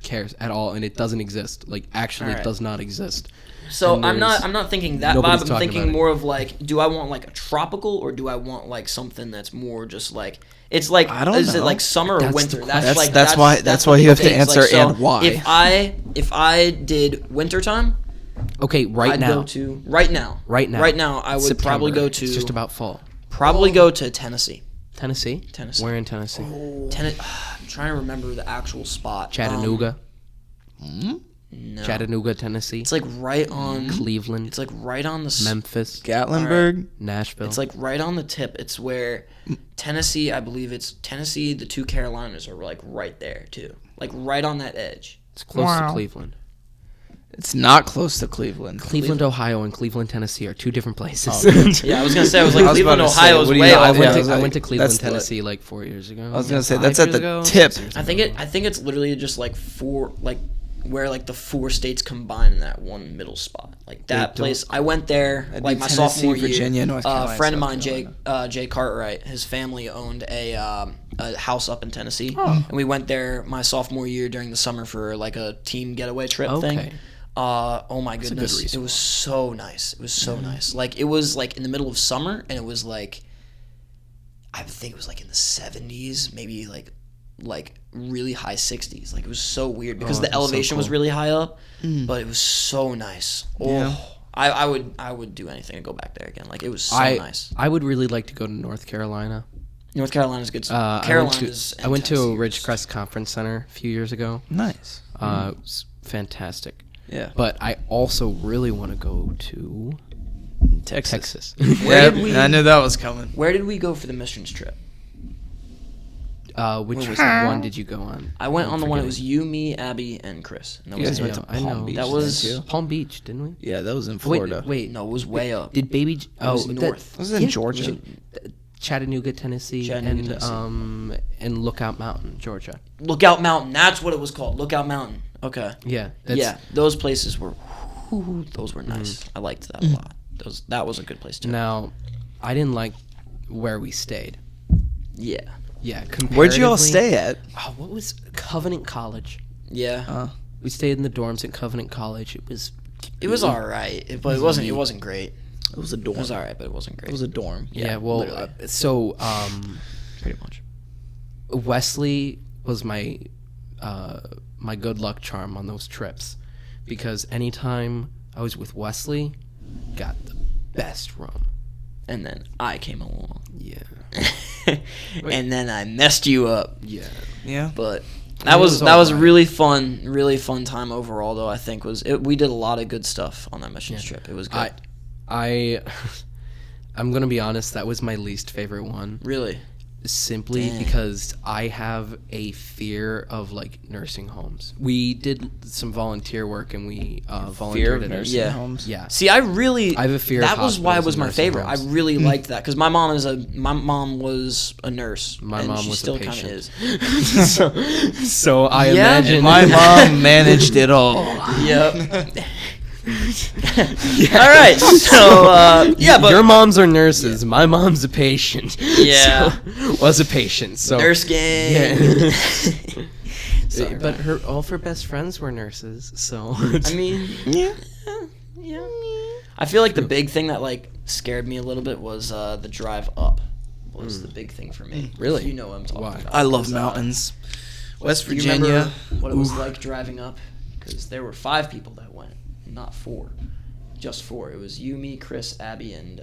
cares at all, and it doesn't exist. Like, actually, Alright. it does not exist. So And I'm there's- not thinking that nobody's vibe. I'm talking thinking about it. more of like, do I want like a tropical or do I want like something that's more just like it's like I don't is it know. like summer or That's the winter? question. That's- like that's why- that's why what you the have to thing is. answer Like, so and why. If I did wintertime, Okay, I'd now. go to right now. Right now. Right now, I would probably September. go to It's just about fall. probably go to Tennessee. Tennessee? Tennessee. Where in Tennessee? I'm trying to remember the actual spot. Chattanooga. No. Chattanooga, Tennessee. It's like right on. Cleveland. It's like right on the. Memphis. Gatlinburg. Nashville. It's like right on the tip. It's where Tennessee, I believe it's Tennessee, the two Carolinas are like right there too. Like right on that edge. It's close to Cleveland. It's not close to Cleveland. Cleveland, Ohio, and Cleveland, Tennessee are two different places. Yeah, I was gonna say, I was like, I was Cleveland, about to say, Ohio is what do you way know? off. Yeah, I like, went to Cleveland, that's the- Tennessee like 4 years ago. I was gonna say 5 that's at years the ago, tip. 6 years I ago. think it's literally just like where like the 4 states combine in that one middle spot. Like that Wait, place. I went there That'd like be my Tennessee, sophomore year. Virginia, North A Carolina, friend of South mine, Carolina. Jay Cartwright, his family owned a house up in Tennessee, and we went there my sophomore year during the summer for like a team getaway trip Okay. thing. Oh my a good goodness, reason it was so nice. It was so nice. Like it was like in the middle of summer, and it was like I think it was like in the 70s, maybe like really high 60s. Like it was so weird because the that's so elevation was cool. really high up, but it was so nice. Oh, Yeah. I would do anything to go back there again. Like it was so nice. I would really like to go to North Carolina. North Carolina's good. I Carolina's. went to Tennessee. Ridgecrest Conference Center a few years ago. Nice. It was fantastic. Yeah. But I also really want to go to Texas. Yeah, did we- I knew that was coming. Where did we go for the missions trip? Which one did you go on? I went I'm on the one. It was forgetting. you, me, Abby, and Chris. And that You was guys it. went to I know. Palm Beach. That was- didn't you? Palm Beach, didn't we? Yeah, that was in Florida. Wait. No, it was way up. Did Baby? was Oh, north. Was it in Georgia? Chattanooga, Tennessee, Chattanooga, and Lookout Mountain, Georgia. Lookout Mountain. That's what it was called. Lookout Mountain. Okay. Yeah. Yeah, those places were. Those were nice. I liked that a lot. That was a good place too. Now, I didn't like where we stayed. Yeah. Yeah. Where'd you all comparatively- stay at? Oh, what was Covenant College? Yeah. We stayed in the dorms at Covenant College. It was. It was all right, but it wasn't. It wasn't great. It was a It dorm. was all right, but it wasn't great. It was a dorm. Yeah. Well, literally. Pretty much. Wesley was my my good luck charm on those trips, because anytime I was with Wesley, got the best room. And then I came along, Yeah. and then I messed you up. Yeah. Yeah. But It that was was all right. really fun time overall. Though I think we did a lot of good stuff on that missions trip. It was good. I'm gonna be honest. That was my least favorite one. Really. simply because I have a fear of like nursing homes. We did some volunteer work and we volunteered at nursing homes. Yeah. See, I have a fear. That of was why it was hospitals and my nursing favorite. homes. I really liked that because my mom was a nurse. My and mom she was still a kind of patient. is. So I Yeah. imagine My mom managed it all. Yep. All right. So but your moms are nurses. My mom's a patient. Yeah. So, was a patient. So nurse gang. Yeah. But all of her best friends were nurses. So I mean, yeah. I feel like the big thing that like scared me a little bit was the drive up. Was the big thing for me. Really? You know what I'm talking Why? about. I love mountains. West Do you Virginia. remember what it was like driving up? Because there were 5 people that went, not 4. Just 4. It was you, me, Chris, Abby, and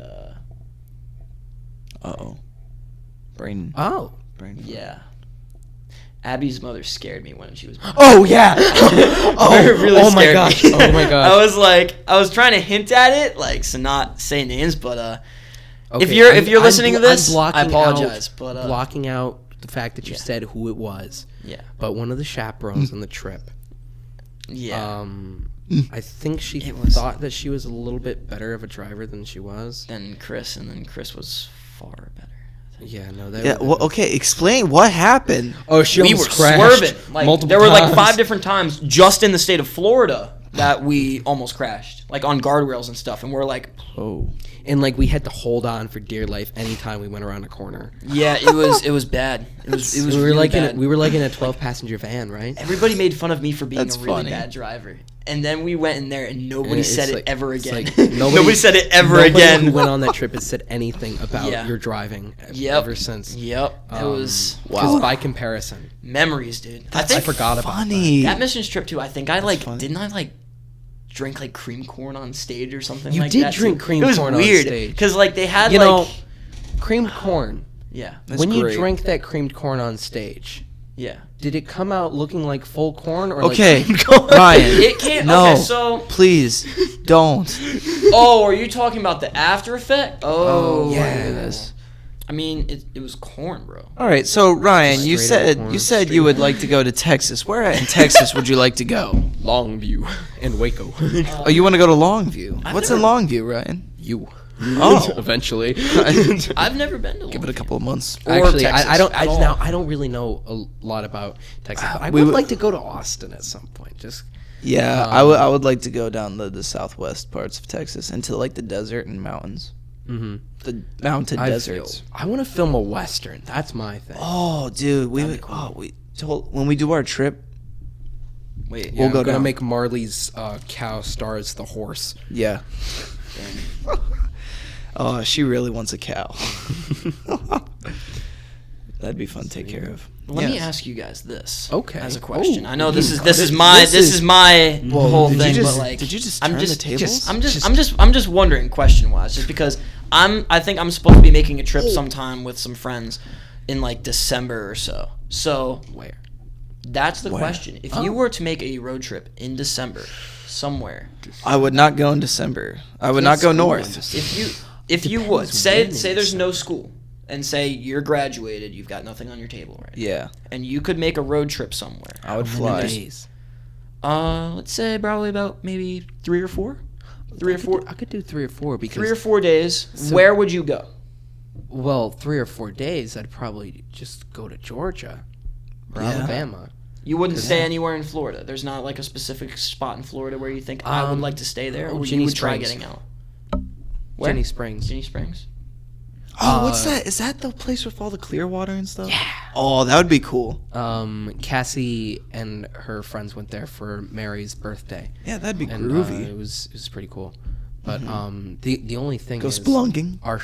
Brain. Oh. yeah. Abby's mother scared me when she was. Oh yeah. Really oh my scared gosh. me. Oh my gosh. I was trying to hint at it, like, so not say names, but Okay, if you're listening to this, I'm blocking I apologize, out, but blocking out the fact that you said who it was. Yeah. But one of the chaperones on the trip. Yeah. I think she was- thought that she was a little bit better of a driver than she was. Then Chris, and then Chris was far better. Yeah, no, that. Yeah. Well, okay. Explain what happened. Oh, she We were almost crashed swerving. Like multiple there were like times. 5 different times just in the state of Florida that we almost crashed, like on guardrails and stuff, and we're like, Oh. And like we had to hold on for dear life anytime we went around a corner. yeah, it was bad. It was we were really like bad. we were like in a 12-passenger van, right? Everybody made fun of me for being That's a really funny. bad driver, and then we went in there and nobody It's said it like- ever it's again. like nobody said it ever nobody again. who went on that trip has said anything about Yeah. your driving Yep. ever since. Yep, it was Because by comparison, memories, dude. I forgot about Funny. that missions trip too. I think I like funny. didn't I like drink like cream corn on stage or something. You like did that, drink too. cream it was corn on weird, stage. because like they had You like know, creamed corn. yeah, That's when you great. drank that creamed corn on stage, yeah. did it come out looking like full corn or Okay, like creamed corn? Ryan. It can't. No. Okay, so Please don't. oh, are you talking about the after effect? Oh, Yes. I mean, it was corn, bro. All right. So Ryan, you Straight up said corn. you said you would like to go to Texas. Where in Texas would you like to go? Longview and Waco. Oh, you want to go to Longview? What's in Longview, Ryan? You. Oh. Eventually. I've never been to. Give it a couple of months. Or Actually, Texas I don't. at all. Now I don't really know a lot about Texas. But I We would would- like to go to Austin at some point. Just Yeah, I would like to go down the southwest parts of Texas into like the desert and mountains. The mountain deserts. I want to film a western. That's my thing. Oh, dude, we told when we do our trip. Wait, We'll I'm go gonna down. make Marley's cow star as the horse. Yeah. Oh, she really wants a cow. That'd be fun to take care of. let me Yes. ask you guys this. Okay. As a question, Oh, I know you this is cut it- my this is- whole did you thing, just- but like, did you just I'm turn the just, tables? I'm just wondering, question wise, just because I think I'm supposed to be making a trip sometime with some friends in like December or so. So Where? that's the Where? question. If you were to make a road trip in December somewhere, I would not go in December. I would not go north. if you would say when in there's no school and say you're graduated, you've got nothing on your table, right? Yeah, And you could make a road trip somewhere. I would Many fly. days? Let's say probably about maybe 3 or 4. 3 or 4. I could do 3 or 4 because 3 or 4 days. Where would you go? well, 3 or 4 days. I'd probably just go to Georgia or Yeah. Alabama. You wouldn't stay anywhere in Florida. There's not like a specific spot in Florida where you think I would like to stay there, or Ginny you would try Springs. getting out. Where? Jenny Springs. Ginny Springs. Oh, what's that? Is that the place with all the clear water and stuff? Yeah. Oh, that would be cool. Cassie and her friends went there for Mary's birthday. Yeah, that'd be And groovy. it was pretty cool. But the only thing Go is spelunking. our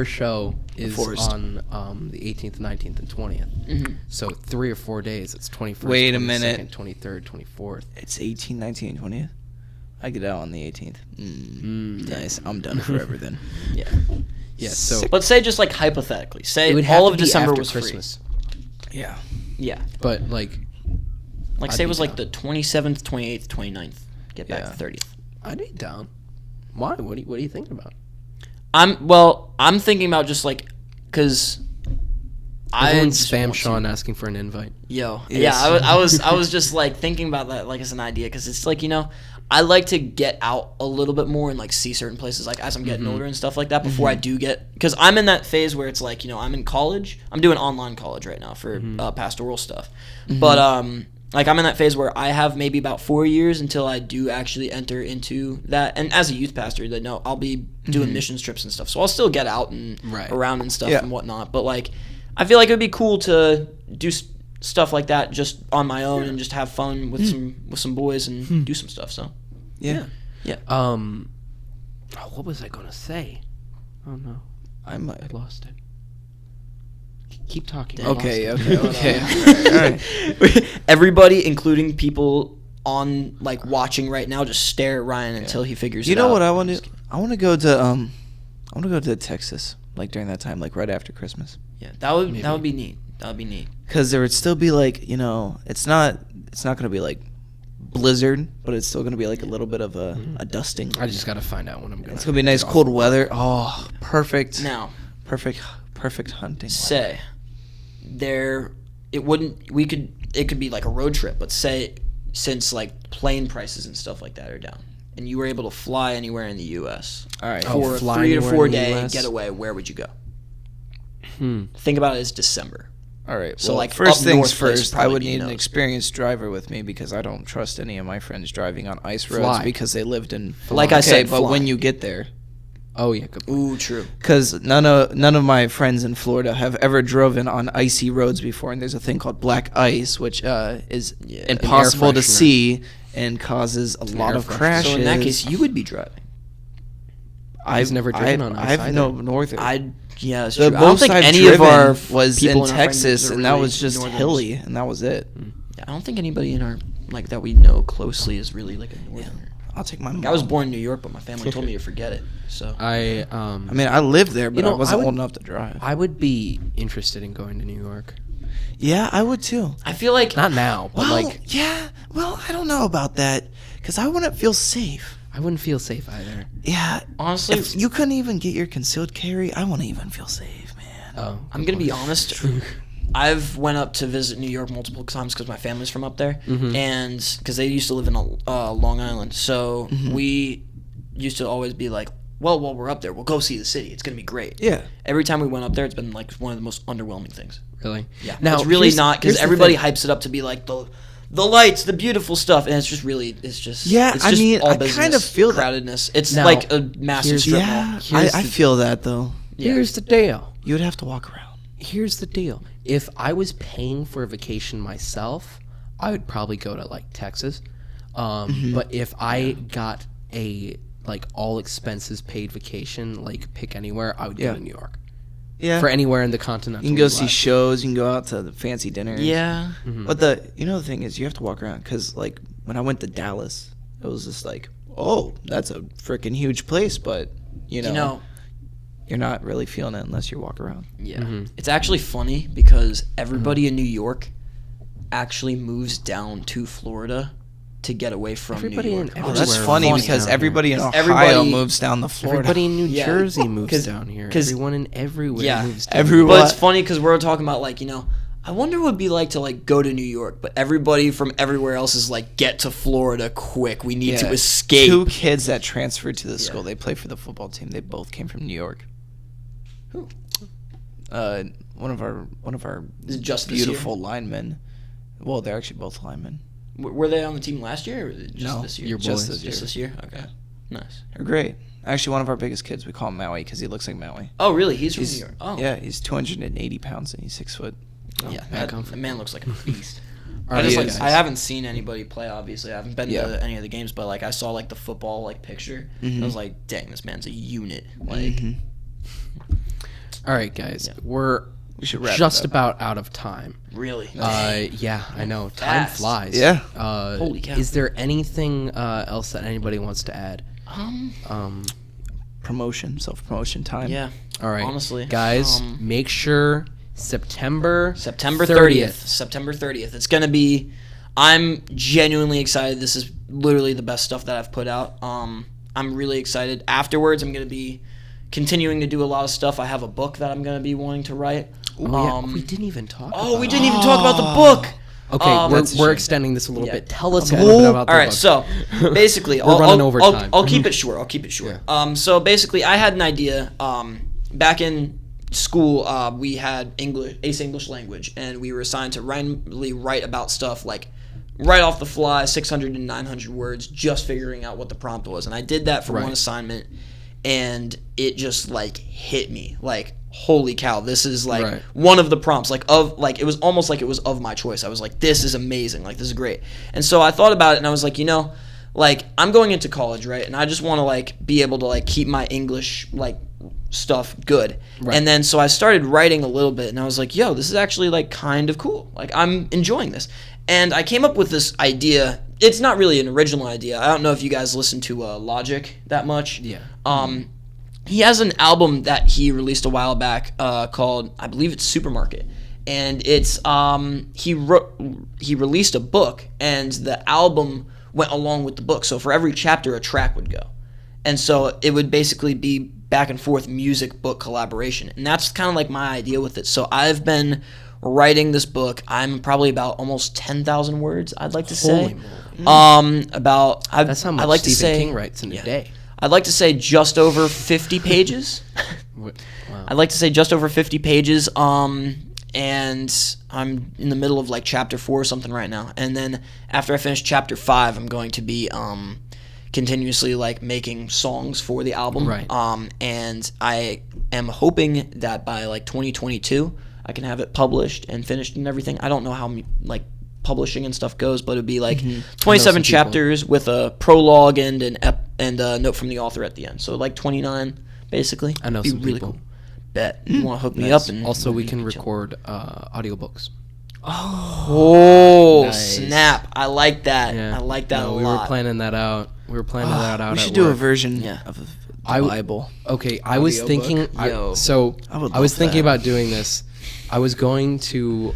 show is Forest. on the 18th, 19th, and 20th. So 3 or 4 days. It's 21st. Wait a 22nd, minute. 23rd, 24th. It's 18, 19, 20th. I get out on the 18th. Nice. I'm done forever then. Yeah. Yeah. So But say just like hypothetically, say it would have all to of be December after was Christmas. Yeah. free. Yeah. But like Like I'd say it be was like down. the 27th, 28th, 29th. Get back Yeah. the 30th. I'd be down. Why? What are you thinking about? I'm thinking about just like, cause Everyone's just spam want Sean to. asking for an invite. Yo, Yes. yeah, I was just like thinking about that like as an idea because it's like I like to get out a little bit more and like see certain places like as I'm getting older and stuff like that before I do get because I'm in that phase where it's like I'm in college. I'm doing online college right now for pastoral stuff, but like I'm in that phase where I have maybe about 4 years until I do actually enter into that. And as a youth pastor, I'll be doing missions trips and stuff, so I'll still get out and around and stuff and whatnot. But like I feel like it would be cool to do stuff like that just on my own and just have fun with some boys and do some stuff. So Yeah. What was I gonna say? Oh no, I lost it. Keep talking. Okay. All right. everybody, including people on like watching right now, just stare at Ryan until he figures it out. You know what I want to? I want to go to Texas like during that time, like right after Christmas. Yeah, that would be neat. That would be neat. Because there would still be like it's not gonna be like blizzard, but it's still gonna be like a little bit of a dusting. I just gotta find out when I'm gonna. It's gonna be nice cold weather. Oh, perfect. Now, perfect hunting. say it could be like a road trip, but say since like plane prices and stuff like that are down, and you were able to fly anywhere in the U.S. All right. for a fly 3 to anywhere 4 in the day US? getaway, where would you go? Think about it as December. All right. So, Well, like, first up things north place first, I probably would he need an knows. experienced driver with me because I don't trust any of my friends driving on ice roads Fly. because they lived in. Like I said, but fly. when you get there, Oh yeah, good point. Ooh, true. because none of my friends in Florida have ever driven on icy roads before, and there's a thing called black ice, which is impossible to freshener. see and causes a lot air of freshener. crashes. So in that case, you would be driving. I've never driven on ice I've no either. northern. Yeah, that's The true. I don't most think I've any of driven our was people in our friend Texas, groups are and that really was just northerners. hilly, and that was it. Yeah, I don't think anybody in our like that we know closely is really like a northerner. I'll take my mom. I was born in New York, but my family told me to forget it. So I mean, I lived there, but I I wasn't would- old enough to drive. I would be interested in going to New York. Yeah, I would too. I feel like Not now, but like yeah. Well, I don't know about that because I wouldn't feel safe. I wouldn't feel safe either. Yeah, honestly, if you couldn't even get your concealed carry, I wouldn't even feel safe, man. Oh, I'm gonna be honest. I've went up to visit New York multiple times because my family's from up there, and because they used to live in Long Island, so we used to always be like, well, while we're up there, we'll go see the city. It's gonna be great. Yeah. Every time we went up there, it's been like one of the most underwhelming things. really? Yeah. Now it's really here's- not because here's the everybody thing. hypes it up to be like the lights, the beautiful stuff, and it's just Yeah, it's I just mean, all I business, kinda feel that. crowdedness. It's Now, like a massive here's- strip Yeah, mall. Here's I the- feel that though. Here's the deal. You would have to walk around. Here's the deal. If I was paying for a vacation myself, I would probably go to like Texas. But if I got a like all expenses paid vacation, like pick anywhere, I would go to New York. Yeah. For anywhere in the continental. You can go see US. shows. You can go out to the fancy dinners. Yeah. But the thing is, you have to walk around because like when I went to Dallas, it was just like, oh, that's a freaking huge place, but you know, you're not really feeling it unless you walk around. Yeah. It's actually funny because everybody in New York actually moves down to Florida to get away from Everybody New in York. everywhere That's Everywhere funny moves because down everybody in here. Ohio Everybody- moves down to Florida. Everybody in New Yeah. Jersey moves 'Cause- down here. 'cause- Everyone in everywhere Yeah. moves down Everyone- But it's funny because we're talking about like, I wonder what it'd be like to like go to New York, but everybody from everywhere else is like, get to Florida quick. We need to escape. 2 kids that transferred to the school. They play for the football team. They both came from New York. Who? One of our Is it just this beautiful linemen. Well, they're actually both linemen. Were they on the team last year or was it just No, this year? your just boys. this Just year. this year? Okay. Nice. They're great. Actually, one of our biggest kids, we call him Maui because he looks like Maui. Oh, really? He's from He's, New York. Oh. Yeah, he's 280 pounds and he's 6 foot. Yeah, back that on. the man looks like a beast. Alright, I just he like is. I haven't seen anybody play. Obviously, I haven't been Yeah. to any of the games, but like I saw like the football like picture. And I was like, dang, this man's a unit. Like, All right, guys. Yeah. We're should wrap it just up. about out of time. really. Yeah, I know. Time Fast. flies. Yeah. Holy cow. Is there anything else that anybody wants to add? Promotion, self-promotion time. Yeah. All right, Honestly, guys, make sure September 30th. September 30th. It's gonna be. I'm genuinely excited. This is literally the best stuff that I've put out. I'm really excited. Afterwards, I'm gonna be continuing to do a lot of stuff. I have a book that I'm gonna be wanting to write. We didn't even talk. We didn't even talk about the book. Okay, we're extending this a little bit. Tell us a little bit about the book. All right, so basically, We're running over time. I'll keep it short. Yeah. So basically, I had an idea. Back in school, we had ACE English language, and we were assigned to randomly write about stuff like right off the fly, 600 to 900 words, just figuring out what the prompt was. And I did that for one assignment, and it just like hit me like, holy cow, this is like one of the prompts, like it was almost like it was of my choice. I was like, this is amazing, like this is great. And so I thought about it, and I was like, like I'm going into college, right? And I just want to like be able to like keep my English like stuff good. And then so I started writing a little bit, and I was like, yo, this is actually like kind of cool. Like I'm enjoying this. And I came up with this idea. It's not really an original idea. I don't know if you guys listen to Logic that much. Yeah. He has an album that he released a while back called, I believe it's Supermarket. And it's he released a book, and the album went along with the book. So for every chapter, a track would go. And so it would basically be back and forth music book collaboration. And that's kind of like my idea with it. So I've been writing this book. I'm probably about almost 10,000 words, I'd like to say. That's how much I'd like Stephen to say, King writes in a day. I'd like to say just over 50 pages. Wow. I'd like to say just over 50 pages. And I'm in the middle of like chapter 4 or something right now. And then after I finish chapter 5, I'm going to be continuously like making songs for the album. Right. And I am hoping that by like 2022, I can have it published and finished and everything. I don't know how like publishing and stuff goes, but it'd be like 27 chapters with a prologue and a note from the author at the end. So like 29 basically. I know some people. Cool. Bet you want to hook me up, and also we can record audiobooks. Oh, nice. Snap! I like that. Yeah. a lot. We were planning that out. We should do a version of the Bible. Okay, I was thinking. I was thinking about doing this. I was going to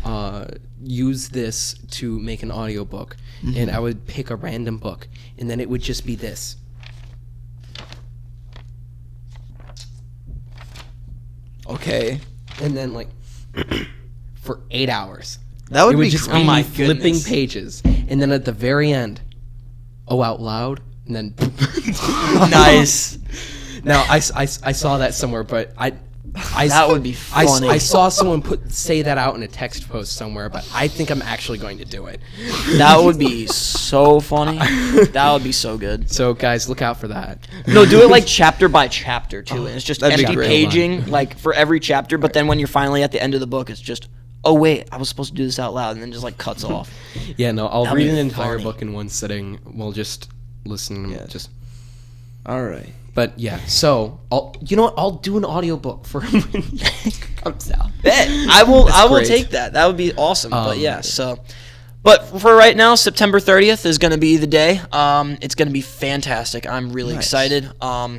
use this to make an audiobook, and I would pick a random book, and then it would just be this. Okay. And then like for 8 hours. That would it would be just great. be Oh my flipping goodness. pages, and then at the very end, out loud, and then Nice. Now I saw that somewhere, but That would be funny. I saw someone say that out in a text post somewhere, but I think I'm actually going to do it. That would be so funny. That would be so good. So guys, look out for that. No, do it like chapter by chapter too, and it's just that'd be empty great. paging like for every chapter. But then when you're finally at the end of the book, it's just, oh wait, I was supposed to do this out loud, and then just like cuts off. Yeah, no, I'll That'd read be an entire funny. book in one sitting. We'll just listen. Yes. Just. All right. But yeah, so I'll do an audiobook for when it comes out. Bet I will great. take that. That would be awesome. But yeah, but for right now, September 30th is going to be the day. It's going to be fantastic. I'm really excited.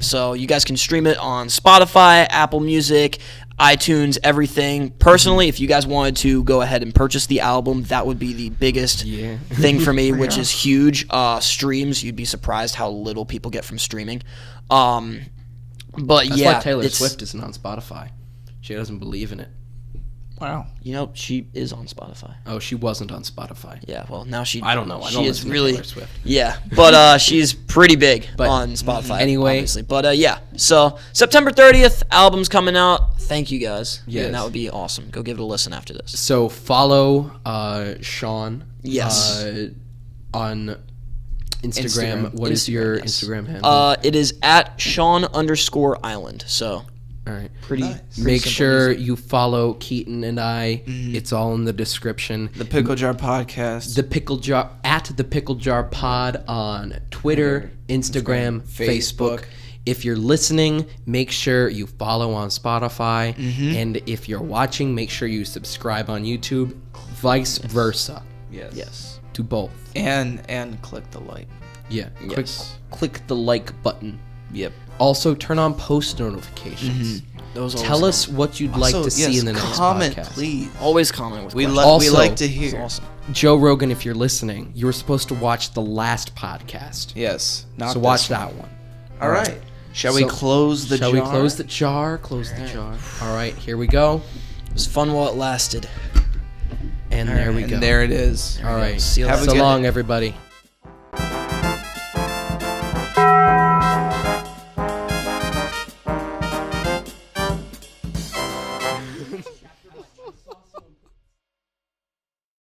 So you guys can stream it on Spotify, Apple Music, iTunes, everything. Personally, if you guys wanted to go ahead and purchase the album, that would be the biggest thing for me, which is huge. Streams, you'd be surprised how little people get from streaming. But That's yeah, why Taylor Swift isn't on Spotify. She doesn't believe in it. Wow. You know, she is on Spotify. Oh, she wasn't on Spotify. Yeah, well, now she... I don't know. I She don't is listen to really... Taylor Swift. Yeah, but she's pretty big But on Spotify, anyway. obviously. But yeah, so September 30th, album's coming out. Thank you, guys. Yes. And that would be awesome. Go give it a listen after this. So follow Sean. Yes. On Instagram. What is your Instagram handle? It is at Sean_Island. So All right. pretty. Make simple, sure easy. you follow Keaton and I. It's all in the description. The Pickle Jar Podcast. The Pickle Jar at the Pickle Jar Pod on Twitter, Instagram, Facebook. If you're listening, make sure you follow on Spotify, and if you're watching, make sure you subscribe on YouTube. Vice versa Yes. to both. And click the like. Yeah. Yes. Click the like button. Yep. Also, turn on post notifications. Those Tell us what you'd like to see in the next comment, podcast. please. Always comment with We questions. we Also- like to It's hear. awesome. Joe Rogan, if you're listening, you were supposed to watch the last podcast. Yes. Not So this watch one. that one. All right. Shall we So- close the jar? Shall we close the jar? Close the jar. All right, here we go. was fun while it lasted. And there we go. And there it is. All right. See you Have a So good long, day. everybody.